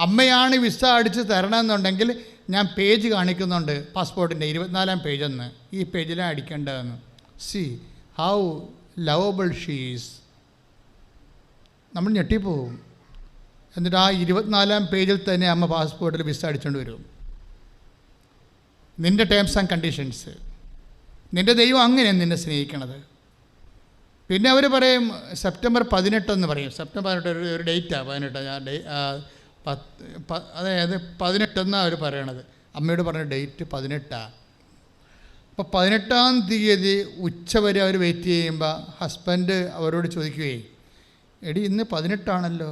A: അമ്മയാണ് വിസ അടിച്ച് തരണമെന്നുണ്ടെങ്കിൽ ഞാൻ പേജ് കാണിക്കുന്നുണ്ട്, പാസ്പോർട്ടിൻ്റെ 24-ാം പേജെന്ന്. ഈ പേജിലാണ് അടിക്കേണ്ടതെന്ന്. See how lovable she's. നമ്മൾ ഞെട്ടിപ്പോവും. എന്നിട്ട് ആ 24-ാം പേജിൽ തന്നെ അമ്മ പാസ്പോർട്ടിൽ വിസ അടിച്ചുകൊണ്ട് വരും. നിൻ്റെ ടേംസ് ആൻഡ് കണ്ടീഷൻസ്. നിൻ്റെ ദൈവം അങ്ങനെയാണ് നിന്നെ സ്നേഹിക്കണത്. പിന്നെ അവർ പറയും സെപ്റ്റംബർ 18 എന്ന് പറയും. സെപ്റ്റംബർ 18 ഒരു ഡേറ്റാണ് 18. അതായത് 18 എന്നാണ് അവർ പറയണത്. അമ്മയോട് പറഞ്ഞ ഡേറ്റ് 18. അപ്പോൾ 18-ാം തീയതി ഉച്ചവരെ അവർ വെയിറ്റ് ചെയ്യുമ്പോൾ ഹസ്ബൻഡ് അവരോട് ചോദിക്കുകയും, എടി ഇന്ന് 18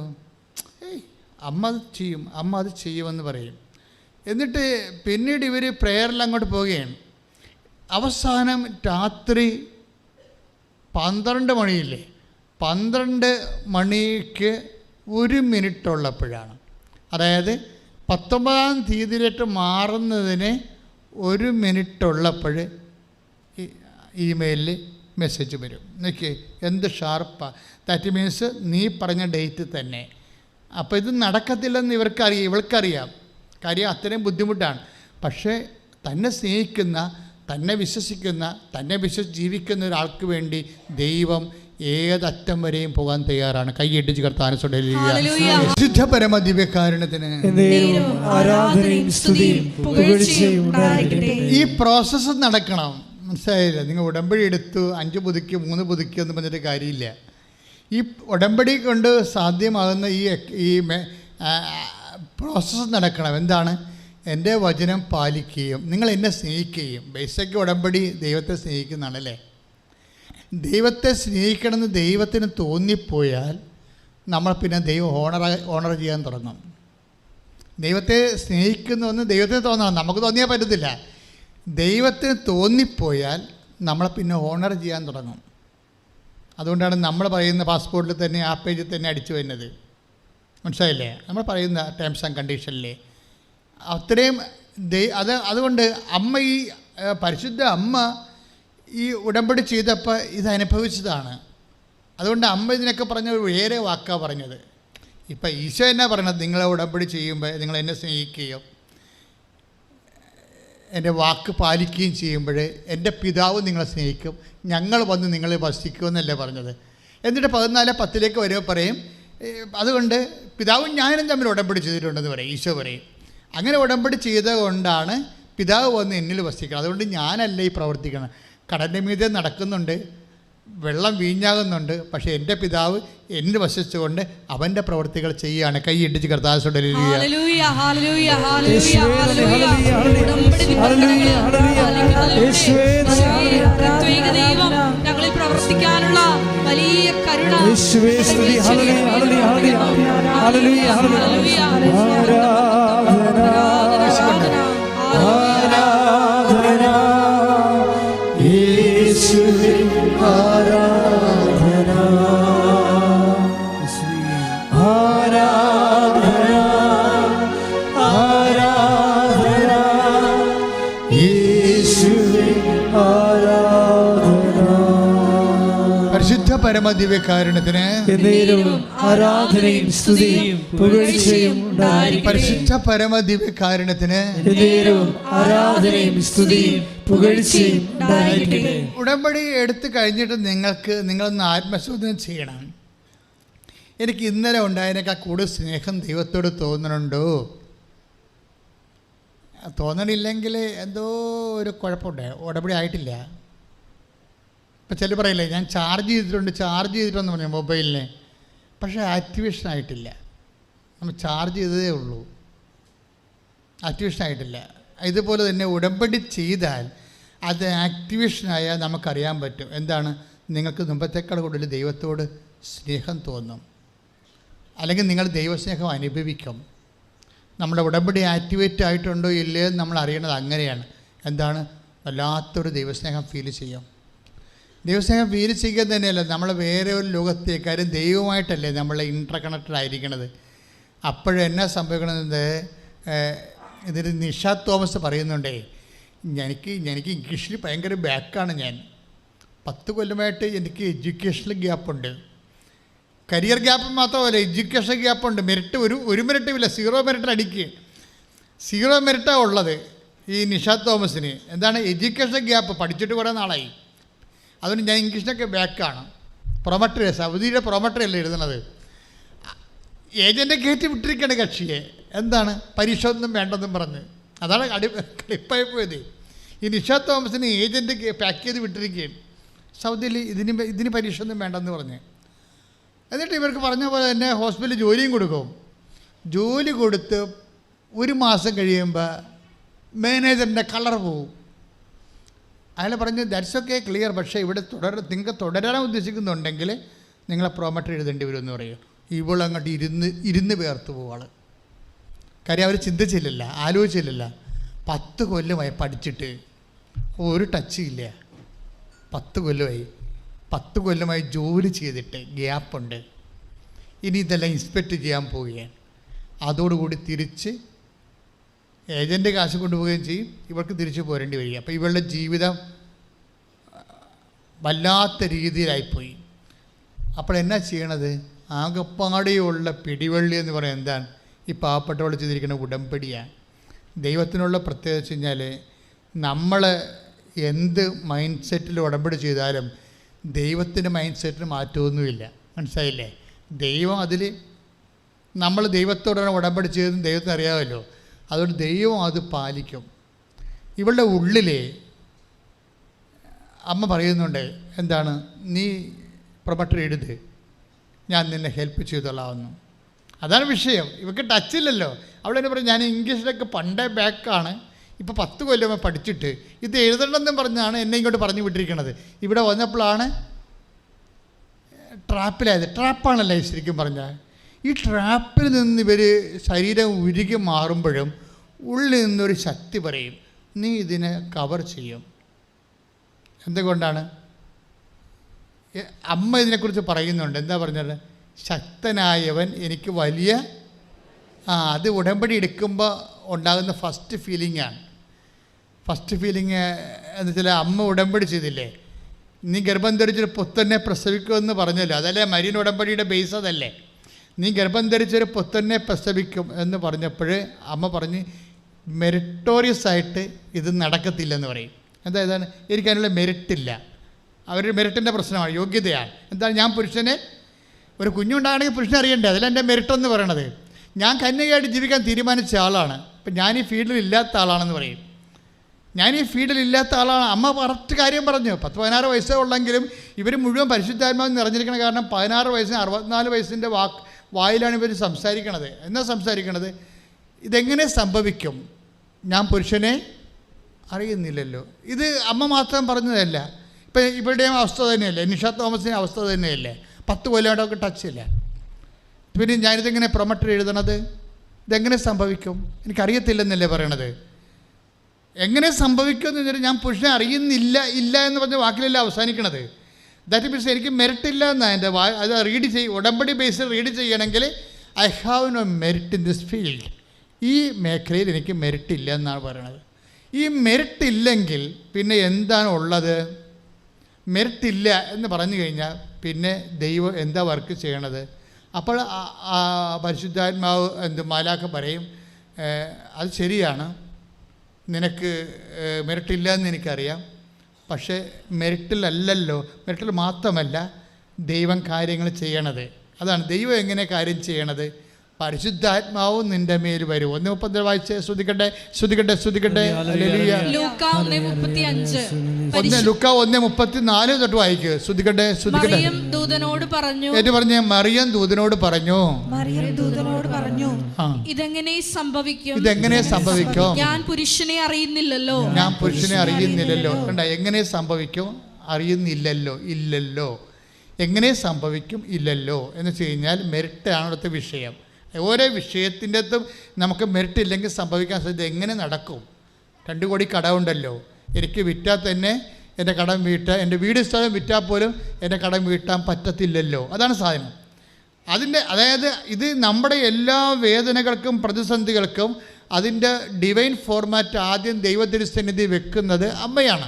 A: അമ്മ അത് ചെയ്യുമെന്ന് പറയും. എന്നിട്ട് പിന്നീട് ഇവർ പ്രെയറിൽ അങ്ങോട്ട് പോവുകയാണ്. അവസാനം രാത്രി 12 മണിയില്ലേ, 12 മണിക്ക് 1 മിനിറ്റ് ഉള്ളപ്പോഴാണ്, അതായത് 19-ാം തീയതിയിലേക്ക് മാറുന്നതിന് 1 മിനിറ്റ് ഉള്ളപ്പോൾ ഇമെയിലിൽ മെസ്സേജ് വരും. നോക്കി എന്ത് ഷാർപ്പാണ്. ദാറ്റ് മീൻസ് നീ പറഞ്ഞ ഡേറ്റ് തന്നെ. അപ്പോൾ ഇത് നടക്കത്തില്ലെന്ന് ഇവൾക്കറിയാം. കാര്യം അത്രയും ബുദ്ധിമുട്ടാണ്. പക്ഷേ തന്നെ സ്നേഹിക്കുന്ന, തന്നെ വിശ്വസിക്കുന്ന, തന്നെ ജീവിക്കുന്ന ഒരാൾക്ക് വേണ്ടി ദൈവം ഏതറ്റം വരെയും പോകാൻ തയ്യാറാണ്. കൈയിട്ടിച്ച് കർത്താവിനെ ശുദ്ധ പരമ ദിവ്യകാരുണ്യത്തിന് ഈ പ്രോസസ്സ് നടക്കണം. മനസ്സിലായില്ല? നിങ്ങൾ ഉടമ്പടി എടുത്തു 5 പുതുക്കി 3 പുതുക്കി എന്ന് പറഞ്ഞിട്ട് കാര്യമില്ല. ഈ ഉടമ്പടി കൊണ്ട് സാധ്യമാകുന്ന ഈ പ്രോസസ്സ് നടക്കണം. എന്താണ്? എൻ്റെ വചനം പാലിക്കുകയും നിങ്ങൾ എന്നെ സ്നേഹിക്കുകയും. ബേസിക് ഉടമ്പടി ദൈവത്തെ സ്നേഹിക്കുന്നതാണല്ലേ. ദൈവത്തെ സ്നേഹിക്കണമെന്ന് ദൈവത്തിന് തോന്നിപ്പോയാൽ നമ്മൾ പിന്നെ ദൈവം ഓണർ ചെയ്യാൻ തുടങ്ങും. ദൈവത്തെ സ്നേഹിക്കുന്നുവെന്ന് ദൈവത്തിന് തോന്നണം, നമുക്ക് തോന്നിയാൽ പറ്റത്തില്ല. ദൈവത്തിന് തോന്നിപ്പോയാൽ നമ്മളെ പിന്നെ ഓണർ ചെയ്യാൻ തുടങ്ങും. അതുകൊണ്ടാണ് നമ്മൾ പറയുന്ന പാസ്പോർട്ടിൽ തന്നെ ആ പേജിൽ തന്നെ അടിച്ചു വരുന്നത്. മനസ്സിലായില്ലേ? നമ്മൾ പറയുന്ന ടേംസ് ആൻഡ് കണ്ടീഷനിലെ അത്രയും അതുകൊണ്ട് അമ്മ ഈ പരിശുദ്ധ അമ്മ ഈ ഉടമ്പടി ചെയ്തപ്പോൾ ഇത് അനുഭവിച്ചതാണ്. അതുകൊണ്ട് അമ്മ ഇതിനൊക്കെ പറഞ്ഞ വേറെ വാക്കാണ് പറഞ്ഞത്. ഇപ്പം ഈശോ എന്നാ പറയണത്? നിങ്ങളെ ഉടമ്പടി ചെയ്യുമ്പോൾ നിങ്ങൾ എന്നെ സ്നേഹിക്കുകയും എൻ്റെ വാക്ക് പാലിക്കുകയും ചെയ്യുമ്പോൾ എൻ്റെ പിതാവ് നിങ്ങളെ സ്നേഹിക്കും, ഞങ്ങൾ വന്ന് നിങ്ങളെ വസിക്കുമെന്നല്ലേ പറഞ്ഞത്. എന്നിട്ട് 14:10 വരുമ്പോൾ പറയും, അതുകൊണ്ട് പിതാവും ഞാനും തമ്മിൽ ഉടമ്പടി ചെയ്തിട്ടുണ്ടെന്ന് പറയും. ഈശോ പറയും അങ്ങനെ ഉടമ്പടി ചെയ്തുകൊണ്ടാണ് പിതാവ് വന്ന് എന്നിൽ വസിക്കണം. അതുകൊണ്ട് ഞാനല്ല ഈ പ്രവർത്തിക്കണം. കടലിൻ്റെ മീതെ നടക്കുന്നുണ്ട്, വെള്ളം വീഞ്ഞാകുന്നുണ്ട്, പക്ഷേ എൻ്റെ പിതാവ് എന്നിൽ വസിച്ചുകൊണ്ട് അവൻ്റെ പ്രവൃത്തികൾ ചെയ്യുകയാണ്. കൈ ഇടിച്ച് കർത്താവിനോട്
B: ഹല്ലേലൂയ ഹല്ലേലൂയ ഹല്ലേലൂയ ഹല്ലേലൂയ ദൈവം ഞങ്ങളിൽ പ്രവർത്തിക്കാനുള്ള വലിയ കരുണ
A: പരിശുദ്ധ പരമദിവ്യകാരുണ്യത്തിന്
C: ആരാധനയും സ്തുതിയും പുകഴ്ചയും
A: പരിശുദ്ധ പരമദിവ്യകാരുണ്യത്തിന്
C: ആരാധനയും സ്തുതിയും പുകഴ്ചയും
A: ഉടമ്പടി എടുത്തു കഴിഞ്ഞിട്ട് നിങ്ങളൊന്ന് ആത്മശോധന ചെയ്യണം. എനിക്ക് ഇന്നലെ ഉണ്ടായതിനേക്കാൾ കൂടുതൽ സ്നേഹം ദൈവത്തോട് തോന്നുന്നുണ്ടോ? തോന്നണില്ലെങ്കിൽ എന്തോ ഒരു കുഴപ്പമുണ്ട്, ഉടമ്പടി ആയിട്ടില്ല. ഇപ്പം ചില പറയില്ലേ, ഞാൻ ചാർജ് ചെയ്തിട്ടുണ്ടെന്ന് പറഞ്ഞു മൊബൈലിനെ, പക്ഷേ ആക്ടിവേഷൻ ആയിട്ടില്ല. നമ്മൾ ചാർജ് ചെയ്തതേ ഉള്ളൂ, ആക്ടിവേഷൻ ആയിട്ടില്ല. ഇതുപോലെ തന്നെ ഉടമ്പടി ചെയ്താൽ അത് ആക്ടിവേഷനായാൽ നമുക്കറിയാൻ പറ്റും എന്താണ്, നിങ്ങൾക്ക് മുമ്പത്തേക്കാൾ കൂടുതൽ ദൈവത്തോട് സ്നേഹം തോന്നും, അല്ലെങ്കിൽ നിങ്ങൾ ദൈവസ്നേഹം അനുഭവിക്കും. നമ്മുടെ ഉടമ്പടി ആക്ടിവേറ്റ് ആയിട്ടുണ്ടോ ഇല്ലയോ നമ്മൾ അറിയണത് അങ്ങനെയാണ്. എന്താണ്, വല്ലാത്തൊരു ദൈവസ്നേഹം ഫീൽ ചെയ്യും. ദൈവസ്നേഹം ഫീൽ ചെയ്യുക തന്നെയല്ല, നമ്മൾ വേറെ ഒരു ലോകത്തേക്കാരും ദൈവമായിട്ടല്ലേ നമ്മൾ ഇൻ്റർ കണക്റ്റഡ് ആയിരിക്കണത്. അപ്പോഴെന്നാ സംഭവിക്കണമെന്നത് ഇതിന് നിഷ തോമസ് പറയുന്നുണ്ടേ, എനിക്ക് ഇംഗ്ലീഷിൽ ഭയങ്കര ബാക്കാണ്. ഞാൻ 10 കൊല്ലമായിട്ട് എനിക്ക് എഡ്യൂക്കേഷണൽ ഗ്യാപ്പുണ്ട്. കരിയർ ഗ്യാപ്പ് മാത്രമല്ല, എഡ്യൂക്കേഷൻ ഗ്യാപ്പുണ്ട്. മെറിറ്റ് ഒരു മെറിറ്റുമില്ല, 0 മെറിറ്റ് അടിക്കുക. 0 മെറിറ്റാണ് ഉള്ളത് ഈ നിഷ തോമസിന്. എന്താണ് എഡ്യൂക്കേഷൻ ഗ്യാപ്പ്? പഠിച്ചിട്ട് കുറേ നാളായി. അതുകൊണ്ട് ഞാൻ ഇംഗ്ലീഷിനൊക്കെ ബാക്കാണ്. പ്രൊമട്ടറി, സൗദിയുടെ പ്രൊമട്ടറി അല്ലേ എഴുതുന്നത്. ഏജൻറ്റ് കയറ്റി വിട്ടിരിക്കുകയാണ് കക്ഷിയെ. എന്താണ്, പരീക്ഷ ഒന്നും വേണ്ടെന്നും പറഞ്ഞ്. അതാണ് ക്ലിപ്പായി പോയത്. ഈ നിഷ തോമസിന് ഏജൻറ്റ് പാക്ക് ചെയ്ത് വിട്ടിരിക്കുകയാണ് സൗദിയിൽ. ഇതിന് പരീക്ഷ ഒന്നും വേണ്ടെന്ന് പറഞ്ഞ്. എന്നിട്ട് ഇവർക്ക് പറഞ്ഞ പോലെ തന്നെ ഹോസ്പിറ്റലിൽ ജോലിയും കൊടുക്കും. ജോലി കൊടുത്ത് 1 മാസം കഴിയുമ്പോൾ മാനേജറിൻ്റെ കളർ പോവും. അയാൾ പറഞ്ഞു ദാറ്റ്സ് ഓക്കെ, ക്ലിയർ, പക്ഷേ ഇവിടെ നിങ്ങൾക്ക് തുടരാൻ ഉദ്ദേശിക്കുന്നുണ്ടെങ്കിൽ നിങ്ങളെ പ്രൊമോട്ടർ എഴുതേണ്ടി വരുമെന്ന് പറയും. ഇവളങ്ങോട്ട് ഇരുന്ന് പേർത്ത് പോവാൾ. കാര്യം അവർ ചിന്തിച്ചില്ലല്ല, ആലോചിച്ചില്ലല്ല. 10 കൊല്ലമായി പഠിച്ചിട്ട് ഒരു ടച്ച് ഇല്ല. 10 കൊല്ലമായി 10 കൊല്ലമായി ജോലി ചെയ്തിട്ട് ഗ്യാപ്പുണ്ട്. ഇനി ഇതെല്ലാം ഇൻസ്പെക്റ്റ് ചെയ്യാൻ പോവുകയാണ്. അതോടുകൂടി തിരിച്ച് ഏജൻറ്റ് കാശ് കൊണ്ടുപോവുകയും ചെയ്യും, ഇവർക്ക് തിരിച്ചു പോരേണ്ടി വരിക. അപ്പോൾ ഇവളുടെ ജീവിതം വല്ലാത്ത രീതിയിലായിപ്പോയി. അപ്പോൾ എന്നാ ചെയ്യണത്? ആകപ്പാടെയുള്ള പിടിവള്ളി എന്ന് പറയുന്നത് എന്താണ്? ഈ പാവപ്പെട്ടവൾ ചെയ്തിരിക്കുന്ന ഉടമ്പടിയാണ്. ദൈവത്തിനുള്ള പ്രത്യേകത വെച്ച് കഴിഞ്ഞാൽ നമ്മൾ എന്ത് മൈൻഡ് സെറ്റിൽ ഉടമ്പടി ചെയ്താലും ദൈവത്തിൻ്റെ മൈൻഡ് സെറ്റിന് മാറ്റമൊന്നുമില്ല. മനസ്സിലായില്ലേ? ദൈവം അതിൽ നമ്മൾ ദൈവത്തോടാണ് ഉടമ്പടി ചെയ്തതെന്ന് ദൈവത്തിന് അറിയാമല്ലോ. അതുകൊണ്ട് ദൈവം അത് പാലിക്കും. ഇവളുടെ ഉള്ളിൽ അമ്മ പറയുന്നുണ്ട് എന്താണ്, നീ പ്രൊമോട്ടർ എഴുത്, ഞാൻ നിന്നെ ഹെൽപ്പ് ചെയ്തോളാവുന്നു. അതാണ് വിഷയം. ഇവർക്ക് ടച്ചില്ലല്ലോ. അവളെന്നെ പറയും ഞാൻ ഇംഗ്ലീഷിലൊക്കെ പണ്ടേ ബാക്കാണ്, ഇപ്പോൾ 10 കൊല്ലമായി പഠിച്ചിട്ട് ഇത് എഴുതണമെന്നും പറഞ്ഞാണ് എന്നെ ഇങ്ങോട്ട് പറഞ്ഞു വിട്ടിരിക്കുന്നത്. ഇവിടെ വന്നപ്പോഴാണ് ട്രാപ്പിലായത്. ട്രാപ്പാണല്ലേ ശരിക്കും പറഞ്ഞാൽ. ഈ ട്രാപ്പിൽ നിന്ന് ഇവർ ശരീരം ഉരുകി മാറുമ്പോഴും ഉള്ളിൽ നിന്നൊരു ശക്തി പറയും നീ ഇതിനെ കവർ ചെയ്യും. എന്തുകൊണ്ടാണ്? അമ്മ ഇതിനെക്കുറിച്ച് പറയുന്നുണ്ട്. എന്താ പറഞ്ഞത്? ശക്തനായവൻ എനിക്ക് വലിയ അത് ഉടമ്പടി എടുക്കുമ്പോൾ ഉണ്ടാകുന്ന ഫസ്റ്റ് ഫീലിംഗാണ്. ഫസ്റ്റ് ഫീലിംഗ് എന്ന് വെച്ചാൽ അമ്മ ഉടമ്പടി ചെയ്തില്ലേ, നീ ഗർഭം ധരിച്ചൊരു പുത്തനെ പ്രസവിക്കുമെന്ന് പറഞ്ഞല്ലോ. അതല്ലേ മരീൻ ഉടമ്പടിയുടെ ബേസ്, അതല്ലേ? നീ ഗർഭം ധരിച്ചൊരു പുത്തനെ പ്രസവിക്കും എന്ന് പറഞ്ഞപ്പോൾ അമ്മ പറഞ്ഞ് മെറിറ്റോറിയസ് ആയിട്ട് ഇത് നടക്കത്തില്ലെന്ന് പറയും. എന്താണ്? എനിക്കതിനുള്ള മെറിറ്റില്ല. അവരുടെ മെറിറ്റിൻ്റെ പ്രശ്നമാണ്, യോഗ്യതയാണ്. എന്താണ്? ഞാൻ പുരുഷനെ ഒരു കുഞ്ഞുണ്ടാകണമെങ്കിൽ പുരുഷനെ അറിയണ്ടേ? അതല്ല എൻ്റെ മെറിറ്റെന്ന് പറയണത്. ഞാൻ കന്യകയായിട്ട് ജീവിക്കാൻ തീരുമാനിച്ച ആളാണ്, ഇപ്പം ഞാൻ ഈ ഫീൽഡിൽ ഇല്ലാത്ത ആളാണെന്ന് പറയും. ഞാൻ ഈ ഫീൽഡിലില്ലാത്ത ആളാണ്. അമ്മ കറക്റ്റ് കാര്യം പറഞ്ഞു. 10-16 വയസ്സേ ഉള്ളെങ്കിലും ഇവർ മുഴുവൻ പരിശുദ്ധാത്മാവ് നിറഞ്ഞിരിക്കണം. കാരണം 16 വയസ്സിന് 64 വയസ്സിൻ്റെ വായിലാണ് ഇവർ സംസാരിക്കണത്. എന്നാ സംസാരിക്കണത്? ഇതെങ്ങനെ സംഭവിക്കും? ഞാൻ പുരുഷനെ അറിയുന്നില്ലല്ലോ. ഇത് അമ്മ മാത്രം പറഞ്ഞതല്ല. ഇപ്പം ഇവരുടെയും അവസ്ഥ തന്നെയല്ലേ, നിഷ തോമസിൻ്റെ അവസ്ഥ തന്നെയല്ലേ. 10 കൊല്ലമായിട്ടൊക്കെ ടച്ചില്ല. പിന്നെ ഞാനിതെങ്ങനെ പ്രൊമട്ടർ എഴുതണത്? ഇതെങ്ങനെ സംഭവിക്കും? എനിക്കറിയത്തില്ലെന്നല്ലേ പറയണത്. എങ്ങനെ സംഭവിക്കുമെന്ന് വെച്ചാൽ ഞാൻ പുരുഷനെ അറിയുന്നില്ല എന്ന് പറഞ്ഞ വാക്കിലല്ല അവസാനിക്കണത്. ദാറ്റ് മീൻസ് എനിക്ക് മെറിറ്റില്ല എന്നാണ് എൻ്റെ അത് റീഡ് ഉടമ്പടി ബേസിൽ റീഡ് ചെയ്യണമെങ്കിൽ I have no merit in this field. ഈ മേഖലയിൽ എനിക്ക് മെറിറ്റ് ഇല്ല എന്നാണ് പറയണത്. ഈ മെറിറ്റ് ഇല്ലെങ്കിൽ പിന്നെ എന്താണ് ഉള്ളത്? മെറിറ്റ് ഇല്ല എന്ന് പറഞ്ഞു കഴിഞ്ഞാൽ പിന്നെ ദൈവം എന്താ വർക്ക് ചെയ്യണത്? അപ്പോൾ പരിശുദ്ധാത്മാവ് മാലാഖ പറയും, അത് ശരിയാണ്, നിനക്ക് മെറിറ്റില്ല എന്ന് എനിക്കറിയാം. പക്ഷേ മെറിറ്റിലല്ലല്ലോ, മെറിറ്റിൽ മാത്രമല്ല ദൈവം കാര്യങ്ങൾ ചെയ്യണത്. അതാണ് ദൈവം എങ്ങനെ കാര്യം ചെയ്യണത്. പരിശുദ്ധാത്മാവും നിന്റെ മേൽ വരും. 1:30 വായിച്ച് ശ്രദ്ധിക്കട്ടെ.
B: ലൂക്കാ 1:35
A: തൊട്ട് വായിക്കുക. ശ്രദ്ധിക്കട്ടെ.
B: മറിയം ദൂതനോട് പറഞ്ഞു,
A: ഏറ്റു പറഞ്ഞ മറിയം ദൂതനോട് പറഞ്ഞു,
B: ഇതെങ്ങനെ
A: സംഭവിക്കും?
B: ഞാൻ പുരുഷനെ അറിയുന്നില്ലല്ലോ.
A: കണ്ട, എങ്ങനെ സംഭവിക്കും? അറിയുന്നില്ലല്ലോ, ഇല്ലല്ലോ. എങ്ങനെ സംഭവിക്കും? ഇല്ലല്ലോ എന്ന് വെച്ച് കഴിഞ്ഞാൽ മെറിറ്റാണ് അടുത്ത വിഷയം. ഓരോ വിഷയത്തിൻ്റെ അകത്തും നമുക്ക് മെറിറ്റ് ഇല്ലെങ്കിൽ സംഭവിക്കാൻ സാധ്യത. എങ്ങനെ നടക്കും? 2 കോടി കടമുണ്ടല്ലോ, എനിക്ക് വിറ്റാൽ തന്നെ എൻ്റെ കടം വീട്ടാൻ, എൻ്റെ വീട് സ്ഥലം വിറ്റാൽ പോലും എൻ്റെ കടം വീട്ടാൻ പറ്റത്തില്ലല്ലോ. അതാണ് സാധനം. അതായത് ഇത് നമ്മുടെ എല്ലാ വേദനകൾക്കും പ്രതിസന്ധികൾക്കും അതിൻ്റെ ഡിവൈൻ ഫോർമാറ്റ് ആദ്യം ദൈവത്തിരുസന്നിധി വെക്കുന്നത് അമ്മയാണ്.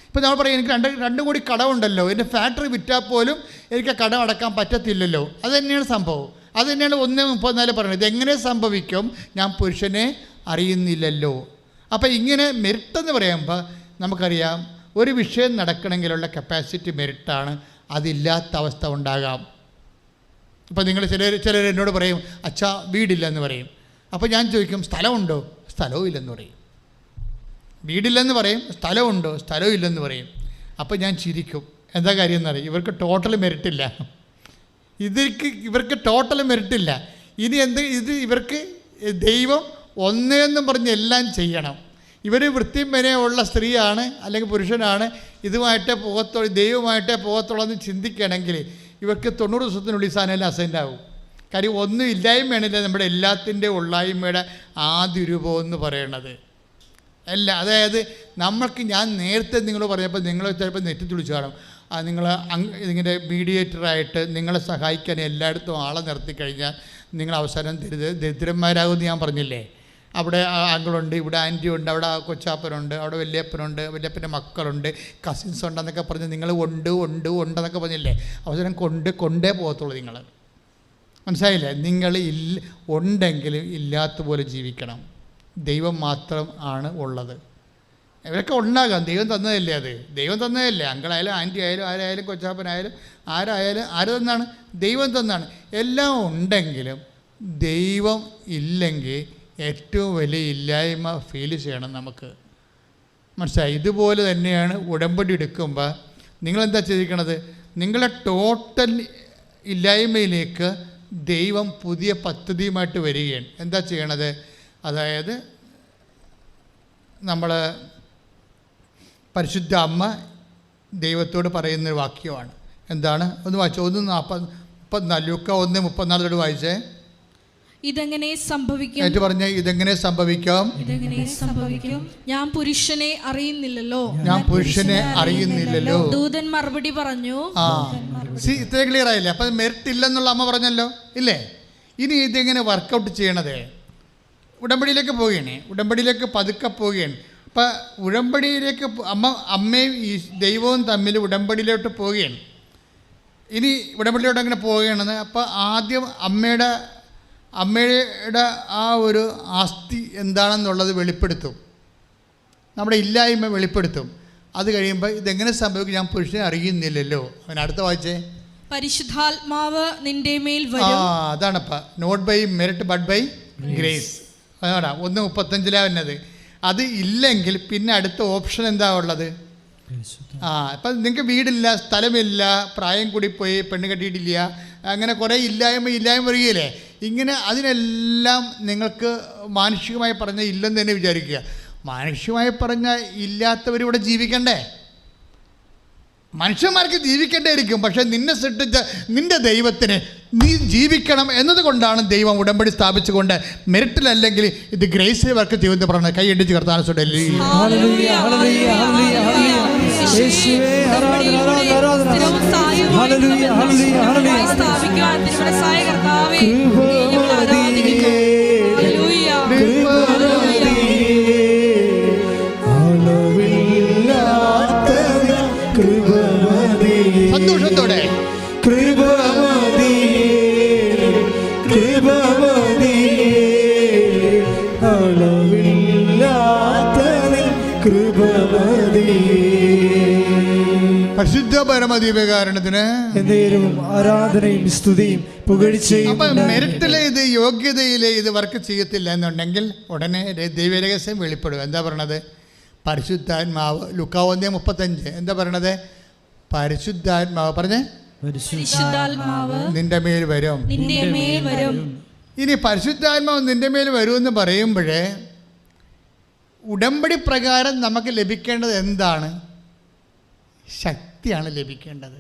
A: ഇപ്പോൾ നമ്മൾ പറയും, എനിക്ക് 2 കോടി കടമുണ്ടല്ലോ, എൻ്റെ ഫാക്ടറി വിറ്റാൽ പോലും എനിക്ക് ആ കടം അടക്കാൻ പറ്റത്തില്ലല്ലോ. അത് തന്നെയാണ് സംഭവം. അത് തന്നെയാണ് 1:34 പറയുന്നത്. ഇതെങ്ങനെ സംഭവിക്കും? ഞാൻ പുരുഷനെ അറിയുന്നില്ലല്ലോ. അപ്പോൾ ഇങ്ങനെ മെറിറ്റെന്ന് പറയുമ്പോൾ നമുക്കറിയാം, ഒരു വിഷയം നടക്കണമെങ്കിലുള്ള കപ്പാസിറ്റി മെറിറ്റാണ്. അതില്ലാത്ത അവസ്ഥ ഉണ്ടാകാം. ഇപ്പോൾ നിങ്ങൾ ചിലർ എന്നോട് പറയും, അച്ഛാ വീടില്ലെന്ന് പറയും. അപ്പോൾ ഞാൻ ചോദിക്കും, സ്ഥലമുണ്ടോ? സ്ഥലവും ഇല്ലെന്ന് പറയും. വീടില്ലെന്ന് പറയും, സ്ഥലമുണ്ടോ? സ്ഥലവും ഇല്ലെന്ന് പറയും. അപ്പോൾ ഞാൻ ചിരിക്കും. എന്താ കാര്യം എന്നറിയും, ഇവർക്ക് ടോട്ടൽ മെറിറ്റില്ല. ഇവർക്ക് ടോട്ടൽ മെറിറ്റില്ല. ഇനി ഇവർക്ക് ദൈവം ഒന്നേന്നും പറഞ്ഞ് എല്ലാം ചെയ്യണം. ഇവർ വൃത്തിയും വിനയമുള്ള സ്ത്രീയാണ് അല്ലെങ്കിൽ പുരുഷനാണ്, ഇതുമായിട്ടേ പോകത്തുള്ളൂ, ദൈവമായിട്ടേ പോകത്തുള്ളൂ എന്ന് ചിന്തിക്കുകയാണെങ്കിൽ ഇവർക്ക് 90 ദിവസത്തിനുള്ളിൽ സാധനം അസൈൻഡ് ആകും. കാര്യം ഒന്നും ഇല്ലായ്മയാണില്ല നമ്മുടെ എല്ലാത്തിൻ്റെ ഉള്ളായ്മയുടെ ആദ്യ രൂപം എന്ന് പറയണത്. അതായത് ഞാൻ നേരത്തെ നിങ്ങളോട് പറഞ്ഞപ്പോൾ നിങ്ങൾ ചിലപ്പോൾ നെറ്റി തുളിച്ച് കാണും. നിങ്ങൾ ഇങ്ങനെ മീഡിയേറ്ററായിട്ട് നിങ്ങളെ സഹായിക്കാൻ എല്ലായിടത്തും ആളെ നിർത്തിക്കഴിഞ്ഞാൽ നിങ്ങൾ അവസാനം ദരിദ്രന്മാരാകുമെന്ന് ഞാൻ പറഞ്ഞില്ലേ. അവിടെ അങ്കിളുണ്ട്, ഇവിടെ ആൻറ്റി ഉണ്ട്, അവിടെ കൊച്ചാപ്പനുണ്ട്, അവിടെ വല്യപ്പൻ്റെ മക്കളുണ്ട്, കസിൻസ് ഉണ്ടെന്നൊക്കെ പറഞ്ഞ് നിങ്ങൾ ഉണ്ടെന്നൊക്കെ പറഞ്ഞില്ലേ. അവസാനം കൊണ്ടേ പോകത്തുള്ളൂ. നിങ്ങൾ മനസ്സിലായില്ലേ? നിങ്ങൾ ഉണ്ടെങ്കിലും ഇല്ലാത്ത പോലെ ജീവിക്കണം. ദൈവം മാത്രം ആണ് ഉള്ളത്. ഇവരൊക്കെ ഉണ്ടാകാം, ദൈവം തന്നതല്ലേ. അത് ദൈവം തന്നതല്ലേ. അങ്കിളായാലും ആൻറ്റി ആയാലും ആരായാലും കൊച്ചാപ്പനായാലും ആര് തന്നാണ്? ദൈവം തന്നാണ്. എല്ലാം ഉണ്ടെങ്കിലും ദൈവം ഇല്ലെങ്കിൽ ഏറ്റവും വലിയ ഇല്ലായ്മ ഫീൽ ചെയ്യണം നമുക്ക്. മനസ്സിലായി? ഇതുപോലെ തന്നെയാണ് ഉടമ്പടി എടുക്കുമ്പോൾ നിങ്ങളെന്താ ചെയ്തിരിക്കണത്? നിങ്ങളെ ടോട്ടൽ ഇല്ലായ്മയിലേക്ക് ദൈവം പുതിയ പദ്ധതിയുമായിട്ട് വരികയാണ്. എന്താ ചെയ്യണത്? അതായത് നമ്മൾ പരിശുദ്ധ അമ്മ ദൈവത്തോട് പറയുന്നൊരു വാക്യമാണ്. എന്താണ്? ഒന്ന് വായിച്ചോ. 1:34 ലൂക്ക 1:34 വായിച്ചേ.
B: ഇതെങ്ങനെ സംഭവിക്കും?
A: ഏറ്റു പറഞ്ഞേ, ഇതെങ്ങനെ സംഭവിക്കും?
B: ഞാൻ പുരുഷനെ
A: അറിയുന്നില്ലല്ലോ.
B: ദൂതൻ മറുപടി പറഞ്ഞു.
A: ഇത്രയും ക്ലിയർ ആയില്ലേ? അപ്പം മെറിറ്റ് ഇല്ലെന്നുള്ള അമ്മ പറഞ്ഞല്ലോ, ഇല്ലേ? ഇനി ഇതെങ്ങനെ വർക്കൗട്ട് ചെയ്യണത്? ഉടമ്പടിയിലേക്ക് പതുക്കെ പോവുകയാണ്. അപ്പം ഉടമ്പടിയിലേക്ക് അമ്മയും ഈ ദൈവവും തമ്മിൽ ഉടമ്പടിയിലോട്ട് പോവുകയാണ്. ഇനി ഉടമ്പടിയിലോട്ട് അങ്ങനെ പോവുകയാണെന്ന്. അപ്പോൾ ആദ്യം അമ്മയുടെ ആ ഒരു ആസ്തി എന്താണെന്നുള്ളത് വെളിപ്പെടുത്തും, നമ്മുടെ ഇല്ലായ്മ വെളിപ്പെടുത്തും. അത് കഴിയുമ്പോൾ ഇതെങ്ങനെ സംഭവിക്കും? ഞാൻ പുരുഷനെ അറിയുന്നില്ലല്ലോ. അവൻ അടുത്ത വായിച്ചേ.
B: പരിശുദ്ധാത്മാവ് നിന്റെ മേൽ വരും.
A: അതാണപ്പം not by merit but by grace. അതാ 1:35 വന്നത്. അത് ഇല്ലെങ്കിൽ പിന്നെ അടുത്ത ഓപ്ഷൻ എന്താ ഉള്ളത്? ഇപ്പം നിങ്ങൾക്ക് വീടില്ല, സ്ഥലമില്ല, പ്രായം കൂടിപ്പോയി, പെണ്ണ് കെട്ടിയിട്ടില്ല, അങ്ങനെ കുറേ ഇല്ലായ്മ വരികയില്ലേ? ഇങ്ങനെ അതിനെല്ലാം നിങ്ങൾക്ക് മാനുഷികമായി പറഞ്ഞാൽ ഇല്ലെന്ന് തന്നെ വിചാരിക്കുക. മാനുഷികമായി പറഞ്ഞാൽ ഇല്ലാത്തവരിവിടെ ജീവിക്കണ്ടേ? മനുഷ്യന്മാർക്ക് ജീവിക്കേണ്ടിയിരിക്കും. പക്ഷേ നിന്നെ സൃഷ്ടിച്ച നിൻ്റെ ദൈവത്തിന് നീ ജീവിക്കണം എന്നതുകൊണ്ടാണ് ദൈവം ഉടമ്പടി സ്ഥാപിച്ചുകൊണ്ട് മെറിറ്റിലല്ലെങ്കിൽ ഇത് ഗ്രേസിൽ വർക്ക് ചെയ്യുമെന്ന് പറഞ്ഞത്. കൈയടിച്ച് കർത്താനോട് സന്തോഷത്തോടെ പരിശുദ്ധ പരമദീപകാരണത്തിന്
C: ആരാധനയും സ്തുതിയും പുകഴ്ചയും.
A: അപ്പൊ മെറിറ്റിലെ ഇത് യോഗ്യതയിലെ ഇത് വർക്ക് ചെയ്യത്തില്ല എന്നുണ്ടെങ്കിൽ ഉടനെ ദൈവരഹസ്യം വെളിപ്പെടുക. എന്താ പറയണത്? പരിശുദ്ധാത്മാവ്. ലൂക്കാ 1:35 എന്താ പറയണത്? പരിശുദ്ധാത്മാവ് പറഞ്ഞേ നിന്റെ മേൽ വരും. ഇനി പരിശുദ്ധാത്മാവ് നിന്റെ മേൽ വരുമെന്ന് പറയുമ്പോഴേ ഉടമ്പടി പ്രകാരം നമുക്ക് ലഭിക്കേണ്ടത് എന്താണ്? ശക്തിയാണ് ലഭിക്കേണ്ടത്.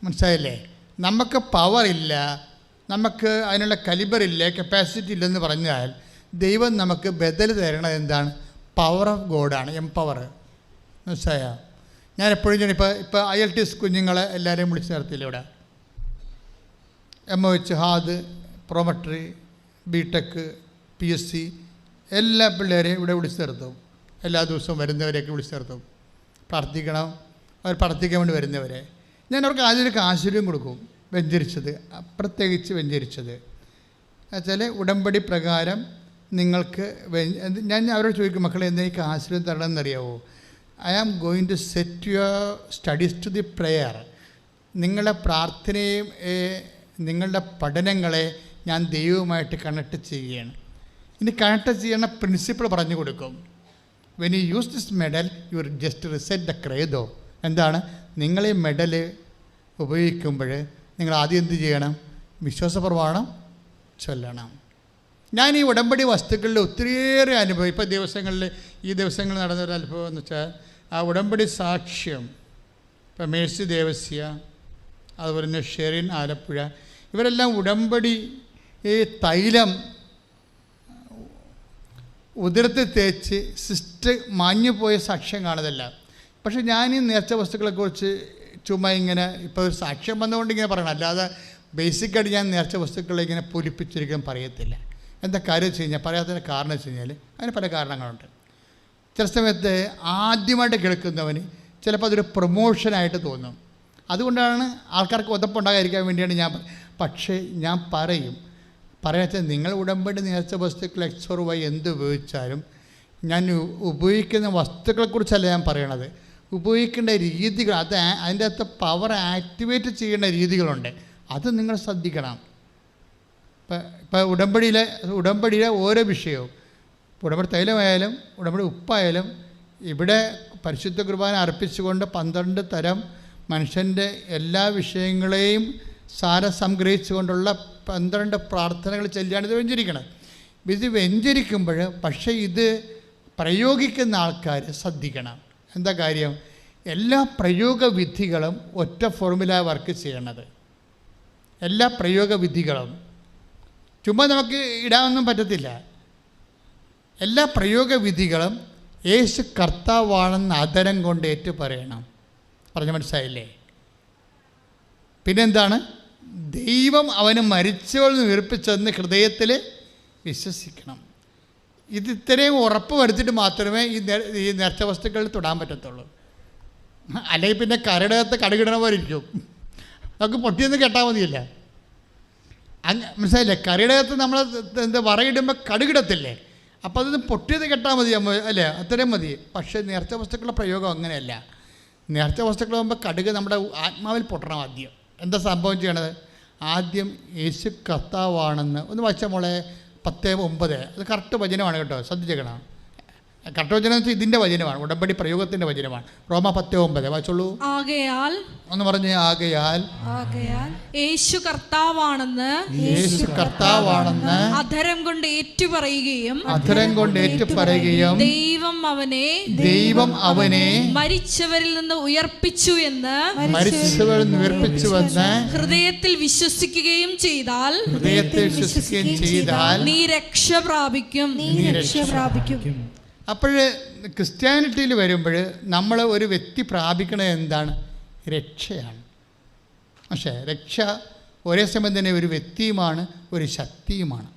A: മനസ്സിലായില്ലേ? നമുക്ക് പവറില്ല, നമുക്ക് അതിനുള്ള കലിബറില്ല, കപ്പാസിറ്റി ഇല്ലെന്ന് പറഞ്ഞാൽ ദൈവം നമുക്ക് ബദൽ തരണത് എന്താണ്? പവർ ഓഫ് ഗോഡാണ്, എംപവർ. മനസ്സിലായോ? ഞാൻ എപ്പോഴും ഇപ്പോൾ IELTS കുഞ്ഞുങ്ങളെ എല്ലാവരെയും വിളിച്ച് നിർത്തിയില്ല ഇവിടെ. MOH, ഹാദ്, പ്രോമട്രി, BTech, PSC എല്ലാ പിള്ളേരെയും ഇവിടെ വിളിച്ച് നിർത്തും. എല്ലാ ദിവസവും വരുന്നവരെയൊക്കെ വിളിച്ച് നിർത്തും. പ്രാർത്ഥിക്കണം, അവർ പ്രാർത്ഥിക്കാൻ വേണ്ടി വരുന്നവരെ. ഞാൻ അവർക്ക് ആദ്യം ഒരു ആശീർവം കൊടുക്കും. വെഞ്ചരിച്ചത്, പ്രത്യേകിച്ച് വെഞ്ചരിച്ചത് എന്നുവെച്ചാൽ ഉടമ്പടി പ്രകാരം നിങ്ങൾക്ക് ഞാൻ അവരോട് ചോദിക്കും, മക്കളെ എന്തെങ്കിലും ആശീർവം തരണമെന്നറിയാവോ? I am going to set your studies to the prayer. നിങ്ങളുടെ പ്രാർത്ഥനയും നിങ്ങളുടെ പഠനങ്ങളെ ഞാൻ ദൈവവുമായിട്ട് കണക്ട് ചെയ്യുകയാണ്. ഇനി കണക്ട് ചെയ്യുന്ന പ്രിൻസിപ്പിൾ പറഞ്ഞു കൊടുക്കും. When you use this medal you just reset the credo. എന്താണ്? നിങ്ങൾ ഈ മെഡൽ ഉപയോഗിക്കുമ്പോൾ നിങ്ങൾ ആദ്യം എന്ത് ചെയ്യണം? വിശ്വാസപ്രമാണം ചൊല്ലണം. ഞാൻ ഈ ഉടമ്പടി വസ്തുക്കളിൽ ഒത്തിരിയേറെ അനുഭവം ഇപ്പോൾ ഈ ദിവസങ്ങളിൽ നടന്നൊരു അനുഭവം എന്ന് വെച്ചാൽ ആ ഉടമ്പടി സാക്ഷ്യം. ഇപ്പോൾ മേഴ്സി ദേവസ്യ, അതുപോലെ തന്നെ ഷെറിൻ ആലപ്പുഴ, ഇവരെല്ലാം ഉടമ്പടി ഈ തൈലം ഉദരത്തിൽ തേച്ച് സിസ്റ്റ് മാഞ്ഞുപോയ സാക്ഷ്യം കാണുന്നില്ല. പക്ഷേ ഞാൻ ഈ നേർച്ച വസ്തുക്കളെക്കുറിച്ച് ചുമ്മാ ഇങ്ങനെ ഇപ്പോൾ ഒരു സാക്ഷ്യം വന്നുകൊണ്ട് ഇങ്ങനെ പറയണം, അല്ലാതെ ബേസിക്കായിട്ട് ഞാൻ നേർച്ച വസ്തുക്കളെ ഇങ്ങനെ പൊലിപ്പിച്ചൊരിക്കലും പറയത്തില്ല. എന്താ കാര്യം വെച്ച് കഴിഞ്ഞാൽ, പറയാത്തതിൻ്റെ കാരണം വെച്ച് കഴിഞ്ഞാൽ അതിന് പല കാരണങ്ങളുണ്ട്. ചില സമയത്ത് ആദ്യമായിട്ട് കേൾക്കുന്നവന് ചിലപ്പോൾ അതൊരു പ്രൊമോഷനായിട്ട് തോന്നും. അതുകൊണ്ടാണ് ആൾക്കാർക്ക് ഉതപ്പുണ്ടാകാതിരിക്കാൻ വേണ്ടിയാണ് ഞാൻ. പക്ഷേ ഞാൻ പറയാച്ചാൽ നിങ്ങൾ ഉടമ്പടി നേർച്ച വസ്തുക്കൾ XOR എന്ത് ഉപയോഗിച്ചാലും ഞാൻ ഉപയോഗിക്കുന്ന വസ്തുക്കളെക്കുറിച്ചല്ല ഞാൻ പറയണത്, ഉപയോഗിക്കേണ്ട രീതികൾ. അതിൻ്റെ അകത്ത് പവർ ആക്ടിവേറ്റ് ചെയ്യേണ്ട രീതികളുണ്ട്, അത് നിങ്ങൾ ശ്രദ്ധിക്കണം. ഇപ്പോൾ ഉടമ്പടിയിലെ ഓരോ വിഷയവും, ഉടമ്പടി തൈലമായാലും ഉടമ്പടി ഉപ്പായാലും, ഇവിടെ പരിശുദ്ധ കുർബാന അർപ്പിച്ചുകൊണ്ട് 12 തരം മനുഷ്യൻ്റെ എല്ലാ വിഷയങ്ങളെയും സാരസംഗ്രഹിച്ചുകൊണ്ടുള്ള 12 പ്രാർത്ഥനകൾ ചൊല്ലിയാണ് ഇത് വെഞ്ചരിക്കണം. ഇത് വെഞ്ചരിക്കുമ്പോൾ പക്ഷേ ഇത് പ്രയോഗിക്കുന്ന ആൾക്കാർ ശ്രദ്ധിക്കണം. എന്താ കാര്യം? എല്ലാ പ്രയോഗവിധികളും ഒറ്റ ഫോർമുല വർക്ക് ചെയ്യണത്. എല്ലാ പ്രയോഗവിധികളും ചുമ്മാ നമുക്ക് ഇടാനൊന്നും പറ്റത്തില്ല. എല്ലാ പ്രയോഗവിധികളും യേശു കർത്താവാണെന്ന് ആദരം കൊണ്ട് ഏറ്റു പറയണം. പറഞ്ഞ മനസ്സിലായില്ലേ? പിന്നെന്താണ്? ദൈവം അവന് മരിച്ചവൾ ഉയർപ്പിച്ചെന്ന് ഹൃദയത്തിൽ വിശ്വസിക്കണം. ഇത് ഇത്രയും ഉറപ്പ് വരുത്തിയിട്ട് മാത്രമേ ഈ നേർച്ച വസ്തുക്കളിൽ തൊടാൻ പറ്റത്തുള്ളൂ. അല്ലെങ്കിൽ പിന്നെ കരടകത്ത് കടുകിടണ പോലെ ഇരിക്കും. നമുക്ക് പൊട്ടിയൊന്നും കേട്ടാൽ മതിയില്ല. മനസ്സിലായില്ലേ? കറിയുടെകത്ത് നമ്മൾ വറയിടുമ്പോൾ കടുകിടത്തില്ലേ? അപ്പോൾ അതൊന്ന് പൊട്ടിയത് കെട്ടാൽ മതി അല്ലേ? അത്രയും മതി. പക്ഷേ നേർച്ച വസ്തുക്കളുടെ പ്രയോഗം അങ്ങനെയല്ല. നേർച്ച വസ്തുക്കളാകുമ്പോൾ കടുക് നമ്മുടെ ആത്മാവിൽ പൊട്ടണം. ആദ്യം എന്താ സംഭവം ചെയ്യണത്? ആദ്യം യേശു കർത്താവാണെന്ന് ഒന്ന് വായിച്ച മോളെ 10:9. അത് കറക്റ്റ് വചനമാണ് കേട്ടോ, ശ്രദ്ധിച്ചേക്കണം. കർത്തവചനം ഇതിൻ്റെ വചനമാണ്, ഉടമ്പടി പ്രയോഗത്തിൻ്റെ വചനമാണ്. റോമ 10:9 വായിച്ചോളൂ.
B: ആകയാൽ
A: ഒന്ന് പറഞ്ഞേ, ആകയാൽ
B: യേശു കർത്താവാണെന്ന് അധരം കൊണ്ട് ഏറ്റുപറയുകയും ദൈവം അവനെ മരിച്ചവരിൽ നിന്ന് ഉയർപ്പിച്ചു എന്ന് ഹൃദയത്തിൽ വിശ്വസിക്കുകയും ചെയ്താൽ നീ രക്ഷ പ്രാപിക്കും.
A: അപ്പോൾ ക്രിസ്ത്യാനിറ്റിയിൽ വരുമ്പോൾ നമ്മൾ ഒരു വ്യക്തി പ്രാപിക്കണത് എന്താണ്? രക്ഷയാണ്. പക്ഷേ രക്ഷ ഒരേ സമയം തന്നെ ഒരു വ്യക്തിയുമാണ്, ഒരു ശക്തിയുമാണ്.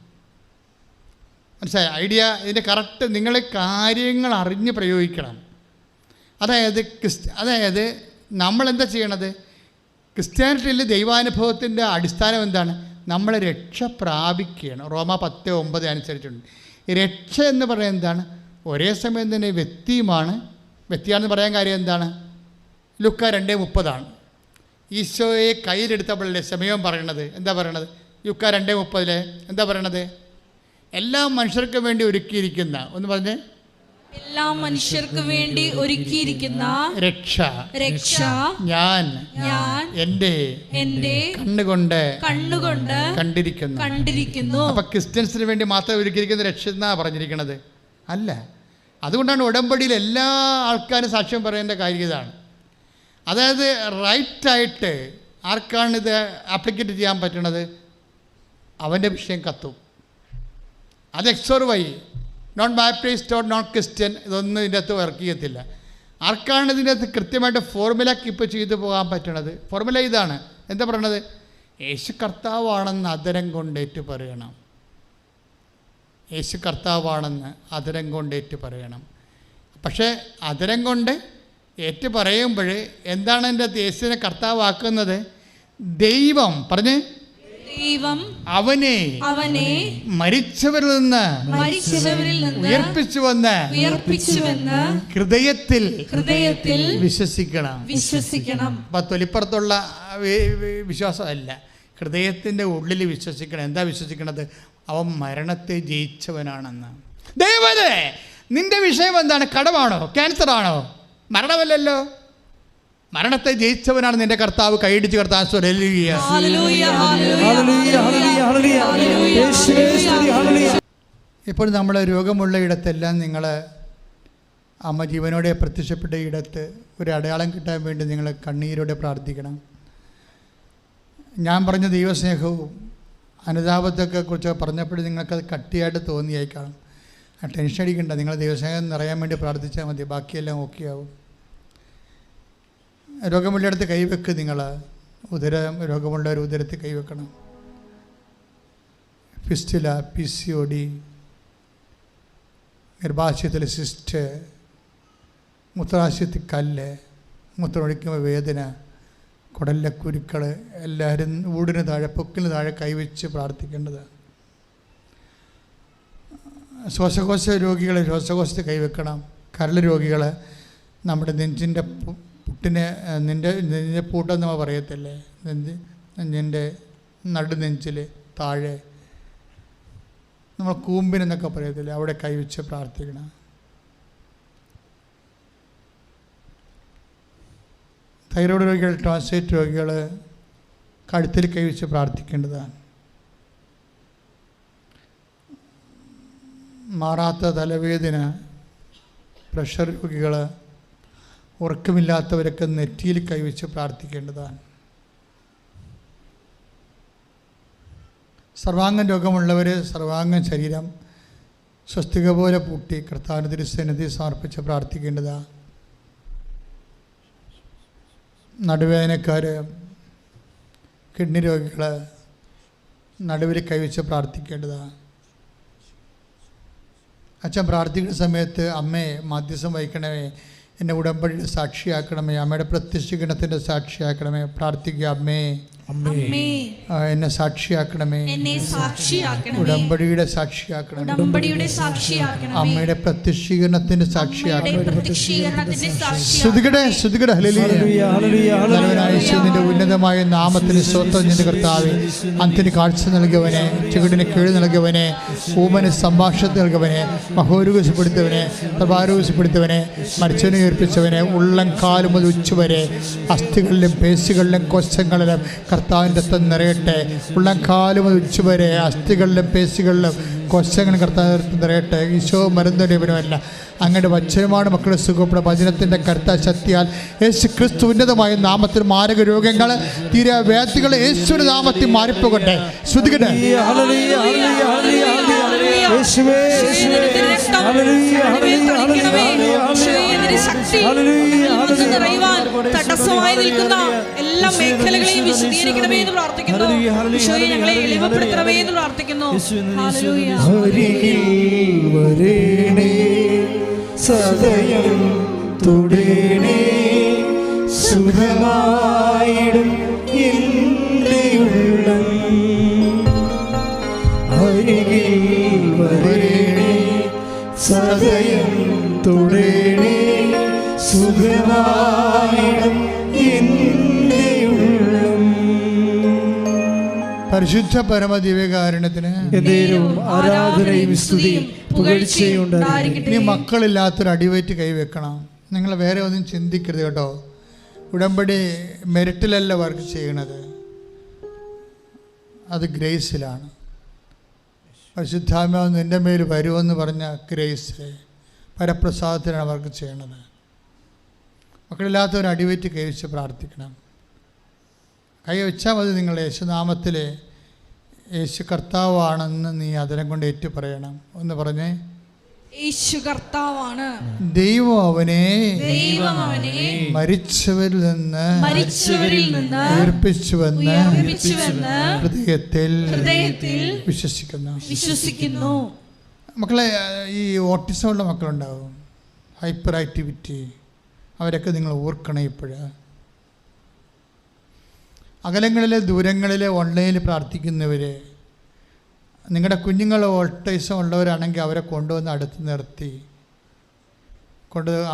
A: മനസ്സിലായ ഐഡിയ? ഇതിൻ്റെ കറക്റ്റ് നിങ്ങൾ കാര്യങ്ങൾ അറിഞ്ഞ് പ്രയോഗിക്കണം. അതായത് നമ്മളെന്താ ചെയ്യണത്? ക്രിസ്ത്യാനിറ്റിയിൽ ദൈവാനുഭവത്തിൻ്റെ അടിസ്ഥാനം എന്താണ്? നമ്മൾ രക്ഷ പ്രാപിക്കുകയാണ്. റോമ 10:9 അനുസരിച്ചുണ്ട്. രക്ഷ എന്ന് പറയുന്നത് എന്താണ്? ഒരേ സമയം തന്നെ വ്യക്തിയാണെന്ന് പറയാൻ കാര്യം എന്താണ്? ലുക്ക 2:30 ഈശോയെ കയ്യിലെടുത്തപ്പോഴല്ലേ സമയം പറയണത്. എന്താ പറയണത്? ലുക്ക 2:30 എന്താ പറയണത്? എല്ലാ മനുഷ്യർക്കും വേണ്ടി ഒരുക്കിയിരിക്കുന്ന, ഒന്ന് പറഞ്ഞേ,
B: എല്ലാ മനുഷ്യർക്കും വേണ്ടി ഒരുക്കിയിരിക്കുന്ന രക്ഷ ഞാൻ എൻ്റെ കണ്ണുകൊണ്ട് കണ്ടിരിക്കുന്നു. അപ്പൊ ക്രിസ്ത്യൻസിന് വേണ്ടി മാത്രം ഒരുക്കിയിരിക്കുന്ന രക്ഷ എന്നാ പറഞ്ഞിരിക്കണത്? അല്ല. അതുകൊണ്ടാണ് ഉടമ്പടിയിൽ എല്ലാ ആൾക്കാരും സാക്ഷ്യം പറയേണ്ട കാര്യം ഇതാണ്. അതായത് റൈറ്റായിട്ട് ആർക്കാണിത് ആപ്ലിക്കേറ്റ് ചെയ്യാൻ പറ്റണത്? അവൻ്റെ വിഷയം കത്തും. അത് XOR non Baptist or non Christian ഇതൊന്നും ഇതിൻ്റെ അകത്ത് വർക്ക് ചെയ്യത്തില്ല. ആർക്കാണ് ഇതിൻ്റെ അകത്ത് കൃത്യമായിട്ട് ഫോർമുല കീപ്പ് ചെയ്തു പോകാൻ പറ്റണത്? ഫോർമുല ഇതാണ്. എന്താ പറയണത്? യേശു കർത്താവാണെന്ന് അധരം കൊണ്ടേറ്റ് പറയണം. യേശു കർത്താവാണെന്ന് അധരം കൊണ്ടേറ്റ് പറയണം. പക്ഷേ അധരം കൊണ്ട് ഏറ്റു പറയുമ്പോൾ എന്താണ് എൻ്റെ യേശുവിനെ കർത്താവാക്കുന്നത്? ദൈവം അവനെ മരിച്ചവരിൽ നിന്ന് ഉയർപ്പിച്ചുവെന്ന് ഹൃദയത്തിൽ വിശ്വസിക്കണം. അപ്പം തൊലിപ്പുറത്തുള്ള വിശ്വാസമല്ല, ഹൃദയത്തിൻ്റെ ഉള്ളിൽ വിശ്വസിക്കണം. എന്താ വിശ്വസിക്കണത്? അവൻ മരണത്തെ ജയിച്ചവനാണെന്ന്. ദൈവമേ, നിന്റെ വിഷയം എന്താണ്? കടമാണോ? ക്യാൻസറാണോ? മരണമല്ലല്ലോ. മരണത്തെ ജയിച്ചവനാണ് നിന്റെ കർത്താവ്. കൈയിടിച്ച് കർത്താവ് ഇപ്പോൾ നമ്മൾ രോഗമുള്ള ഇടത്തെല്ലാം നിങ്ങൾ അമ്മ ജീവനോടെ പ്രത്യക്ഷപ്പെട്ട ഇടത്ത് ഒരു അടയാളം കിട്ടാൻ വേണ്ടി നിങ്ങൾ കണ്ണീരോടെ പ്രാർത്ഥിക്കണം. ഞാൻ പറഞ്ഞ ദൈവസ്നേഹവും അനുതാപത്തൊക്കെ കുറിച്ച് പറഞ്ഞപ്പോൾ നിങ്ങൾക്കത് കട്ടിയായിട്ട് തോന്നിയേക്കാം. ടെൻഷൻ അടിക്കണ്ട. നിങ്ങൾ ദൈവസ്നേഹം നിറയാൻ വേണ്ടി പ്രാർത്ഥിച്ചാൽ മതി. ബാക്കിയെല്ലാം ഓക്കെ ആവും. രോഗമുള്ളിടത്ത് കൈവെക്ക്. നിങ്ങൾ രോഗമുള്ളവർ ഉദരത്തിൽ കൈവെക്കണം. ഫിസ്റ്റുല, PCOD, ഗർഭാശയത്തിൽ സിസ്റ്റ്, മൂത്രാശയത്തിൽ കല്ല്, മൂത്രമൊഴിക്കുമ്പോൾ വേദന, കുടലിലെ കുരുക്കൾ, എല്ലാവരും ഊടിന് താഴെ, പൊക്കിന് താഴെ കൈവച്ച് പ്രാർത്ഥിക്കേണ്ടതാണ്. ശ്വാസകോശ രോഗികൾ ശ്വാസകോശത്തിൽ കൈവെക്കണം. കരൾ രോഗികൾ നമ്മുടെ നെഞ്ചിൻ്റെ നെഞ്ചിൻ്റെ പൂട്ടെന്ന് നമ്മൾ പറയത്തില്ലേ, നെഞ്ചിൻ്റെ നടുനെഞ്ചിൽ താഴെ നമ്മൾ കൂമ്പിനെന്നൊക്കെ പറയത്തില്ലേ, അവിടെ കൈവച്ച് പ്രാർത്ഥിക്കണം. തൈറോയ്ഡ് രോഗികൾ, ടോൺസിലൈറ്റ് രോഗികൾ കഴുത്തിൽ കൈവച്ച് പ്രാർത്ഥിക്കേണ്ടതാണ്. മാറാത്ത തലവേദന, പ്രഷർ രോഗികൾ, ഉറക്കമില്ലാത്തവരൊക്കെ നെറ്റിയിൽ കൈവച്ച് പ്രാർത്ഥിക്കേണ്ടതാണ്. സർവാംഗം രോഗമുള്ളവർ സർവാംഗം ശരീരം സ്വസ്തിക പോലെ പൂട്ടി കർത്താവിൻ്റെ തിരുസന്നിധി സമർപ്പിച്ച് പ്രാർത്ഥിക്കേണ്ടതാണ്. നടുവേദനക്കാർ, കിഡ്നി രോഗികൾ നടുവിൽ കൈവച്ച് പ്രാർത്ഥിക്കേണ്ടതാണ്. അച്ഛൻ പ്രാർത്ഥിക്കുന്ന സമയത്ത് അമ്മേ മാധ്യസ്ഥം വഹിക്കണമേ, എന്നെ ഉടമ്പടിയുടെ സാക്ഷിയാക്കണമേ, അമ്മയുടെ പ്രത്യക്ഷീകരണത്തിൻ്റെ സാക്ഷിയാക്കണമേ. പ്രാർത്ഥിക്കുക. അമ്മേ
A: എന്നെ സാക്ഷിയാക്കണമേ, ഉടമ്പടിയുടെ സാക്ഷിയാക്കണമേ, അമ്മയുടെ പ്രത്യക്ഷീകരണത്തിന്റെ സാക്ഷിയാക്കണമേ. ശ്രുതികടെ നിന്റെ ഉന്നതമായ നാമത്തിന് സ്വന്തം നിന്റെ കർത്താവേ. അന്തിന് കാഴ്ച നൽകിയവനെ, ചെകിടിന് കീഴ് നൽകിയവനെ, ഊമന് സംഭാഷണം നൽകിയവനെ, മഹോരുകസപ്പെടുത്തവനെ, പ്രഭാരോഗസപ്പെടുത്തവനെ, മരിച്ചവനെ ഉയർപ്പിച്ചവനെ, ഉള്ളം കാലം മുതൽ ഉച്ചവരെ അസ്ഥികളിലും പേശികളിലും കോശങ്ങളിലും കർത്താവിൻ്റെ രക്തം നിറയട്ടെ. ഉള്ളംകാലം മുതൽ ഉച്ചവരെ അസ്ഥികളിലും പേശികളിലും കോശങ്ങളും കർത്താവിൻ്റെ രക്തം നിറയട്ടെ. ഈശോ മരുന്നൊരുവനുമല്ല, അങ്ങയുടെ വചനമാണ് മക്കളെ സുഖപ്പെടുക. വചനത്തിൻ്റെ കർത്ത ശക്തിയാൽ യേശു ക്രിസ്തു ഉന്നതമായ നാമത്തിൽ മാരക രോഗങ്ങൾ, തീരെ വ്യാധികൾ യേശുവിൻ്റെ നാമത്തിൽ മാറിപ്പോകട്ടെ. ശ്രുതികട്ടെ.
D: തടസ്സമായി നിൽക്കുന്ന എല്ലാ മേഖലകളെയും വിശദീകരിക്കണമേ എന്ന് പ്രാർത്ഥിക്കുന്നു. ഞങ്ങളെ എളിമപ്പെടുത്തണമേ എന്ന് പ്രാർത്ഥിക്കുന്നു.
C: സദയം തുടേണേ സുഖമായിടും എൻ്റെ ഉള്ളം. അരികിൽ വരേണേ സദയം തുടേണേ സുഖമായിടും എൻ്റെ ഉള്ളം.
A: പരിശുദ്ധ പരമദിവ്യകാരുണ്യത്തിന്
C: ആരാധനയും സ്തുതിയും പുകഴ്ചയും ഉണ്ടായിരിക്കട്ടെ.
A: ഇനി മക്കളില്ലാത്തൊരു അടിവയറ്റ് കൈവെക്കണം. നിങ്ങൾ വേറെ ഒന്നും ചിന്തിക്കരുത് കേട്ടോ. ഉടമ്പടി മെറിറ്റിലല്ല വർക്ക് ചെയ്യണത്, അത് ഗ്രേസിലാണ്. പരിശുദ്ധാത്മാവ് നിൻ്റെ മേൽ വരുമെന്ന് പറഞ്ഞ ഗ്രേസ് പരപ്രസാദത്തിലാണ് വർക്ക് ചെയ്യണത്. മക്കളില്ലാത്തവർ അടിവയറ്റ് കൈവച്ച് പ്രാർത്ഥിക്കണം. കൈ വെച്ചാൽ മതി. നിങ്ങൾ യേശുനാമത്തിൽ യേശു കർത്താവാണെന്ന് നീ അതിനെ കൊണ്ട് ഏറ്റു പറയണം. ഒന്ന് പറഞ്ഞേ,
D: യേശു കർത്താവാണ്.
A: ദൈവം അവനെ മരിച്ചവരിൽ നിന്ന് ഉയർപ്പിച്ചുവെന്ന് ഹൃദയത്തിൽ വിശ്വസിക്കുന്നു. മക്കളെ, ഈ ഓട്ടിസമുള്ള മക്കളുണ്ടാവും, ഹൈപ്പർ ആക്ടിവിറ്റി, അവരൊക്കെ നിങ്ങൾ ഓർക്കണം. ഇപ്പോഴ് അകലങ്ങളിലെ ദൂരങ്ങളിലെ ഓൺലൈനിൽ പ്രാർത്ഥിക്കുന്നവർ, നിങ്ങളുടെ കുഞ്ഞുങ്ങൾ ഓട്ടിസം ഉള്ളവരാണെങ്കിൽ അവരെ കൊണ്ടുവന്ന് അടുത്ത് നിർത്തി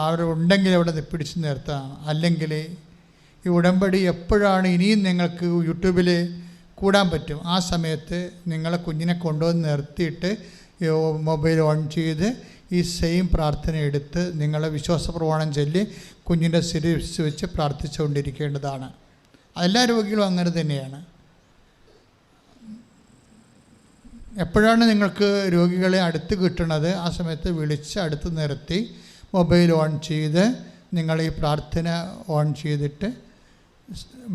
A: അവരുണ്ടെങ്കിൽ അവിടെ പിടിച്ച് നിർത്താം. അല്ലെങ്കിൽ ഈ ഉടമ്പടി എപ്പോഴാണ് ഇനിയും നിങ്ങൾക്ക് യൂട്യൂബിൽ കൂടാൻ പറ്റും, ആ സമയത്ത് നിങ്ങളെ കുഞ്ഞിനെ കൊണ്ടുവന്ന് നിർത്തിയിട്ട് മൊബൈൽ ഓൺ ചെയ്ത് ഈ സെയിം പ്രാർത്ഥന എടുത്ത് നിങ്ങളെ വിശ്വാസപ്രമാണം ചൊല്ലി കുഞ്ഞിൻ്റെ ശിരസ് വെച്ച് പ്രാർത്ഥിച്ചുകൊണ്ടിരിക്കേണ്ടതാണ്. എല്ലാ രോഗികളും അങ്ങനെ തന്നെയാണ്. എപ്പോഴാണ് നിങ്ങൾക്ക് രോഗികളെ അടുത്ത് കിട്ടുന്നത്, ആ സമയത്ത് വിളിച്ച് അടുത്ത് നിർത്തി മൊബൈൽ ഓൺ ചെയ്ത് നിങ്ങൾ ഈ പ്രാർത്ഥന ഓൺ ചെയ്തിട്ട്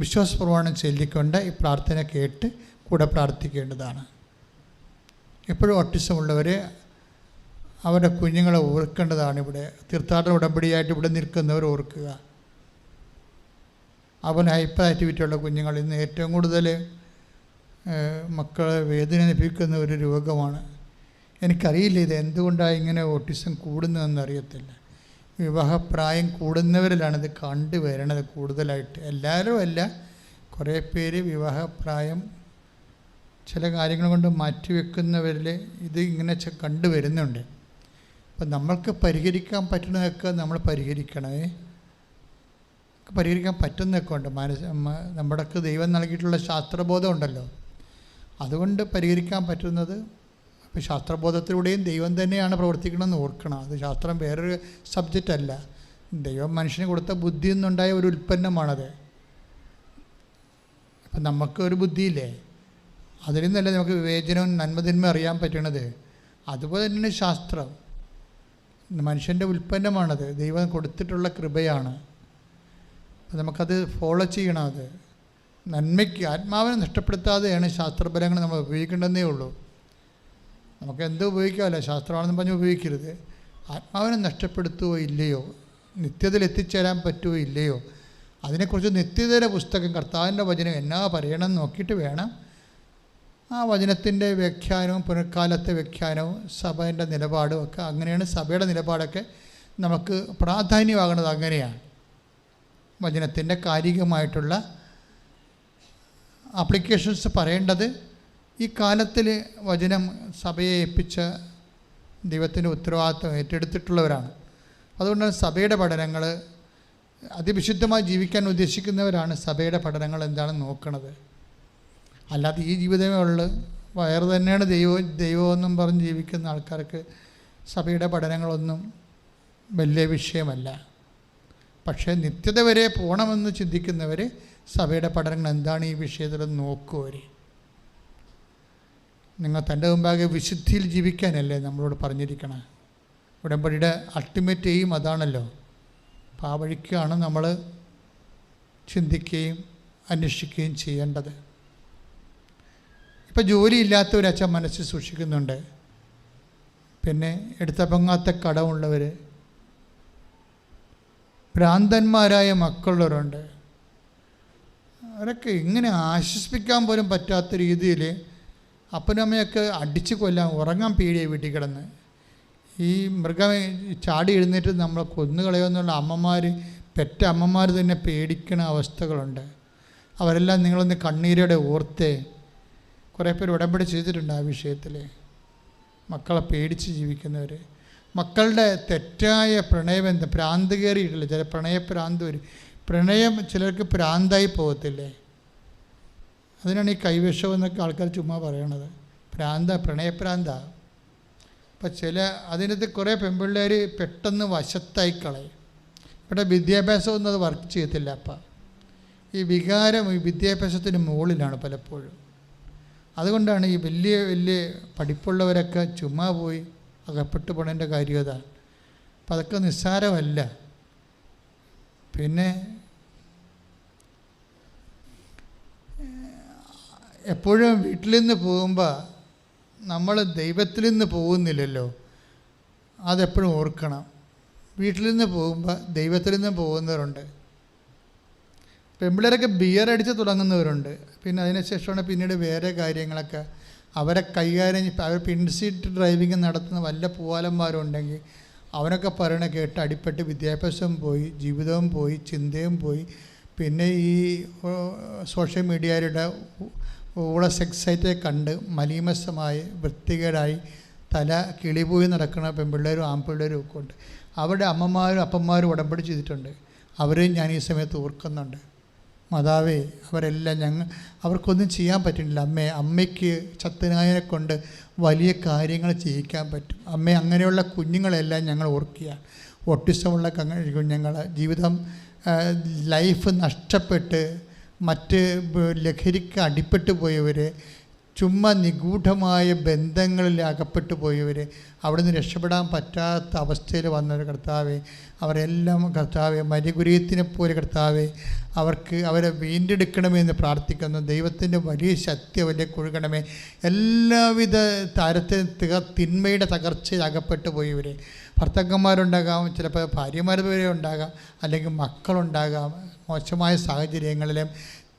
A: വിശ്വാസപ്രമാണം ചൊല്ലിക്കൊണ്ട് ഈ പ്രാർത്ഥന കേട്ട് കൂടെ പ്രാർത്ഥിക്കേണ്ടതാണ്. എപ്പോഴും ഓട്ടിസം ഉള്ളവർ അവരുടെ കുഞ്ഞുങ്ങളെ ഓർക്കേണ്ടതാണ്. ഇവിടെ തീർത്ഥാടന ഉടമ്പടിയായിട്ട് ഇവിടെ നിൽക്കുന്നവർ ഓർക്കുക. അവൻ ഹൈപ്പർ ആക്ടിവിറ്റി ഉള്ള കുഞ്ഞുങ്ങൾ ഇന്ന് ഏറ്റവും കൂടുതൽ മക്കളെ വേദന അനുഭവിക്കുന്ന ഒരു രോഗമാണ്. എനിക്കറിയില്ല ഇത് എന്തുകൊണ്ടാണ് ഇങ്ങനെ ഓട്ടിസം കൂടുന്നതെന്ന് അറിയത്തില്ല. വിവാഹപ്രായം കൂടുന്നവരിലാണിത് കണ്ടുവരണത് കൂടുതലായിട്ട്. എല്ലാവരും അല്ല, കുറേ പേര് വിവാഹപ്രായം ചില കാര്യങ്ങൾ കൊണ്ട് മാറ്റിവെക്കുന്നവരിൽ ഇത് ഇങ്ങനെ കണ്ടുവരുന്നുണ്ട്. അപ്പം നമ്മൾക്ക് പരിഹരിക്കാൻ പറ്റുന്നതൊക്കെ നമ്മൾ പരിഹരിക്കണമേ. പരിഹരിക്കാൻ പറ്റുന്നതൊക്കെ ഉണ്ട്. നമ്മുടെയൊക്കെ ദൈവം നൽകിയിട്ടുള്ള ശാസ്ത്രബോധം ഉണ്ടല്ലോ, അതുകൊണ്ട് പരിഹരിക്കാൻ പറ്റുന്നത്. അപ്പോൾ ശാസ്ത്രബോധത്തിലൂടെയും ദൈവം തന്നെയാണ് പ്രവർത്തിക്കണമെന്ന് ഓർക്കണം. അത് ശാസ്ത്രം വേറൊരു സബ്ജക്റ്റ് അല്ല. ദൈവം മനുഷ്യന് കൊടുത്ത ബുദ്ധിയിൽ നിന്നുണ്ടായ ഒരു ഉൽപ്പന്നമാണത്. അപ്പം നമുക്കൊരു ബുദ്ധിയില്ലേ, അതിൽ നിന്നല്ലേ നമുക്ക് വിവേചനവും നന്മതിന്മ അറിയാൻ പറ്റണത്. അതുപോലെ തന്നെയാണ് ശാസ്ത്രം, മനുഷ്യൻ്റെ ഉൽപ്പന്നമാണത്, ദൈവം കൊടുത്തിട്ടുള്ള കൃപയാണ്. നമുക്കത് ഫോളോ ചെയ്യണം. അത് നന്മയ്ക്ക് ആത്മാവിനെ നഷ്ടപ്പെടുത്താതെയാണ് ശാസ്ത്രഫലങ്ങൾ നമ്മൾ ഉപയോഗിക്കേണ്ടതേ ഉള്ളൂ. നമുക്ക് എന്ത് ഉപയോഗിക്കാമല്ലോ, ശാസ്ത്രമാണെന്ന് പറഞ്ഞ് ഉപയോഗിക്കരുത്. ആത്മാവിനെ നഷ്ടപ്പെടുത്തുകയോ ഇല്ലയോ, നിത്യതയിൽ എത്തിച്ചേരാൻ പറ്റുമോ ഇല്ലയോ, അതിനെക്കുറിച്ച് നിത്യതയുടെ പുസ്തകം കർത്താവിൻ്റെ വചനം എന്നാ പറയണം നോക്കിയിട്ട് വേണം ആ വചനത്തിൻ്റെ വ്യാഖ്യാനവും പുനർക്കാലത്തെ വ്യാഖ്യാനവും സഭേൻ്റെ നിലപാടും ഒക്കെ. അങ്ങനെയാണ് സഭയുടെ നിലപാടൊക്കെ നമുക്ക് പ്രാധാന്യമാകുന്നത്. അങ്ങനെയാണ് വചനത്തിൻ്റെ കാലികമായിട്ടുള്ള
B: ആപ്ലിക്കേഷൻസ് പറയേണ്ടത് ഈ കാലത്തിൽ വചനം സഭയെ ഏൽപ്പിച്ച ദൈവത്തിൻ്റെ ഉത്തരവാദിത്വം ഏറ്റെടുത്തിട്ടുള്ളവരാണ്. അതുകൊണ്ടാണ് സഭയുടെ പഠനങ്ങൾ, അതിവിശുദ്ധമായി ജീവിക്കാൻ ഉദ്ദേശിക്കുന്നവരാണ് സഭയുടെ പഠനങ്ങൾ എന്താണെന്ന് നോക്കണത്. അല്ലാതെ ഈ ജീവിതമേ ഉള്ളു, വയറ് തന്നെയാണ് ദൈവമെന്നും പറഞ്ഞ് ജീവിക്കുന്ന ആൾക്കാർക്ക് സഭയുടെ പഠനങ്ങളൊന്നും വലിയ വിഷയമല്ല. പക്ഷേ നിത്യത വരെ പോകണമെന്ന് ചിന്തിക്കുന്നവർ സഭയുടെ പഠനങ്ങൾ എന്താണ് ഈ വിഷയത്തിൽ നോക്കുവർ. നിങ്ങൾ തൻ്റെ മുമ്പാകെ വിശുദ്ധിയിൽ ജീവിക്കാനല്ലേ നമ്മളോട് പറഞ്ഞിരിക്കണം. ഉടമ്പടിയുടെ അൾട്ടിമേറ്റ് എയിം അതാണല്ലോ. അപ്പോൾ ആ വഴിക്കാണ് നമ്മൾ ചിന്തിക്കുകയും അന്വേഷിക്കുകയും ചെയ്യേണ്ടത്. ഇപ്പോൾ ജോലിയില്ലാത്തവരച്ഛൻ മനസ്സിൽ സൂക്ഷിക്കുന്നുണ്ട്. പിന്നെ എടുത്ത പൊങ്ങാത്ത കടമുള്ളവർ, ഭ്രാന്തന്മാരായ മക്കളുള്ളവരുണ്ട്. അവരൊക്കെ ഇങ്ങനെ ആശ്വസിപ്പിക്കാൻ പോലും പറ്റാത്ത രീതിയിൽ അപ്പനും അമ്മയൊക്കെ അടിച്ചു കൊല്ലാൻ, ഉറങ്ങാൻ പേടിയായി വീട്ടിൽ കിടന്ന്. ഈ മൃഗം ചാടി എഴുന്നേറ്റ് നമ്മളെ കൊന്നുകളയുമെന്നുള്ള അമ്മമാർ, പെറ്റ അമ്മമാർ തന്നെ പേടിക്കുന്ന അവസ്ഥകളുണ്ട്. അവരെല്ലാം നിങ്ങളൊന്ന് കണ്ണീരോടെ ഓർത്തേ. കുറേ പേര് ഉടമ്പടി ചെയ്തിട്ടുണ്ട് ആ വിഷയത്തിൽ. മക്കളെ പേടിച്ച് ജീവിക്കുന്നവർ, മക്കളുടെ തെറ്റായ പ്രണയബന്ധം, ഭ്രാന്ത് കയറിയിട്ടില്ല, ചില പ്രണയഭ്രാന്ത് വരും. പ്രണയം ചിലർക്ക് ഭ്രാന്തായി പോകത്തില്ലേ. അതിനാണ് ഈ കൈവശം എന്നൊക്കെ ആൾക്കാർ ചുമ്മാ പറയണത്. പ്രണയഭ്രാന്ത. അപ്പം അതിനകത്ത് കുറേ പെൺപിള്ളേർ പെട്ടെന്ന് വശത്തായി കളയും. ഇവിടെ വിദ്യാഭ്യാസമൊന്നും അത് വർക്ക് ചെയ്യത്തില്ല. അപ്പം ഈ വികാരം ഈ വിദ്യാഭ്യാസത്തിന് മുകളിലാണ് പലപ്പോഴും. അതുകൊണ്ടാണ് ഈ വലിയ വലിയ പഠിപ്പുള്ളവരൊക്കെ ചുമ്മാ പോയി അകപ്പെട്ടു പോണതിൻ്റെ കാര്യം അതാണ്. അപ്പം അതൊക്കെ നിസ്സാരമല്ല. പിന്നെ എപ്പോഴും വീട്ടിൽ നിന്ന് പോകുമ്പോൾ നമ്മൾ ദൈവത്തിൽ നിന്ന് പോകുന്നില്ലല്ലോ, അതെപ്പോഴും ഓർക്കണം. വീട്ടിൽ നിന്ന് പോകുമ്പോൾ ദൈവത്തിൽ നിന്ന് പോകുന്നവരുണ്ട്. പെമ്പിള്ളേരൊക്കെ ബിയർ അടിച്ച് തുടങ്ങുന്നവരുണ്ട്. പിന്നെ അതിനുശേഷമാണ് പിന്നീട് വേറെ കാര്യങ്ങളൊക്കെ അവരെ കൈകാര്യം. അവർ പിൻസീറ്റ് ഡ്രൈവിങ് നടത്തുന്ന വല്ല പൂവാലന്മാരുണ്ടെങ്കിൽ അവനൊക്കെ പറയണ കേട്ട് അടിപ്പെട്ട് വിദ്യാഭ്യാസം പോയി, ജീവിതവും പോയി, ചിന്തയും പോയി. പിന്നെ ഈ സോഷ്യൽ മീഡിയയുടെ സെക്സൈറ്റെ കണ്ട് മലീമസമായി വൃത്തികേടായി തല കിളിപോയി നടക്കുന്ന പെൺപിള്ളേരും ആൺപിള്ളേരും ഒക്കെ ഉണ്ട്. അവരുടെ അമ്മമാരും അപ്പന്മാരും ഉടമ്പടി ചെയ്തിട്ടുണ്ട്. അവരെയും ഞാൻ ഈ സമയത്ത് ഓർക്കുന്നുണ്ട്. മാതാവേ, അവരെല്ലാം അവർക്കൊന്നും ചെയ്യാൻ പറ്റുന്നില്ല. അമ്മയ്ക്ക് ചത്തനായനെ കൊണ്ട് വലിയ കാര്യങ്ങൾ ചെയ്യിക്കാൻ പറ്റും. അങ്ങനെയുള്ള കുഞ്ഞുങ്ങളെല്ലാം ഞങ്ങൾ ഓർക്കുക. ഓട്ടിസമുള്ള കുഞ്ഞുങ്ങൾ, ജീവിതം ലൈഫ് നഷ്ടപ്പെട്ട് മറ്റ് ലഹരിക്ക് അടിപ്പെട്ടു പോയവർ, ചുമ്മാ നിഗൂഢമായ ബന്ധങ്ങളിൽ അകപ്പെട്ടു പോയവർ, അവിടെ നിന്ന് രക്ഷപ്പെടാൻ പറ്റാത്ത അവസ്ഥയിൽ വന്നവർ കർത്താവേ, അവരെല്ലാം കർത്താവേ മരികുരീത്തിനെ പോലെ കർത്താവേ അവരെ വീണ്ടെടുക്കണമെന്ന് പ്രാർത്ഥിക്കുന്നു. ദൈവത്തിൻ്റെ വലിയ ശക്തി അവരിലേക്ക് ഒഴുകണമേ. എല്ലാവിധ തിന്മയുടെ തകർച്ചയിൽ അകപ്പെട്ടു പോയവർ, ഭർത്താക്കന്മാരുണ്ടാകാം, ചിലപ്പോൾ ഭാര്യമാർ വരെ ഉണ്ടാകാം, അല്ലെങ്കിൽ മക്കളുണ്ടാകാം. മോശമായ സാഹചര്യങ്ങളിലും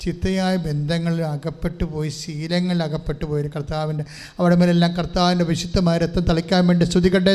B: ചിത്തയായ ബന്ധങ്ങളിൽ അകപ്പെട്ടു പോയി, ശീലങ്ങളിൽ അകപ്പെട്ടു പോയി കർത്താവിൻ്റെ അവിടെ മേലെല്ലാം കർത്താവിൻ്റെ വിശുദ്ധമായ രക്തം തളിക്കാൻ വേണ്ടി സ്തുതിക്കട്ടെ.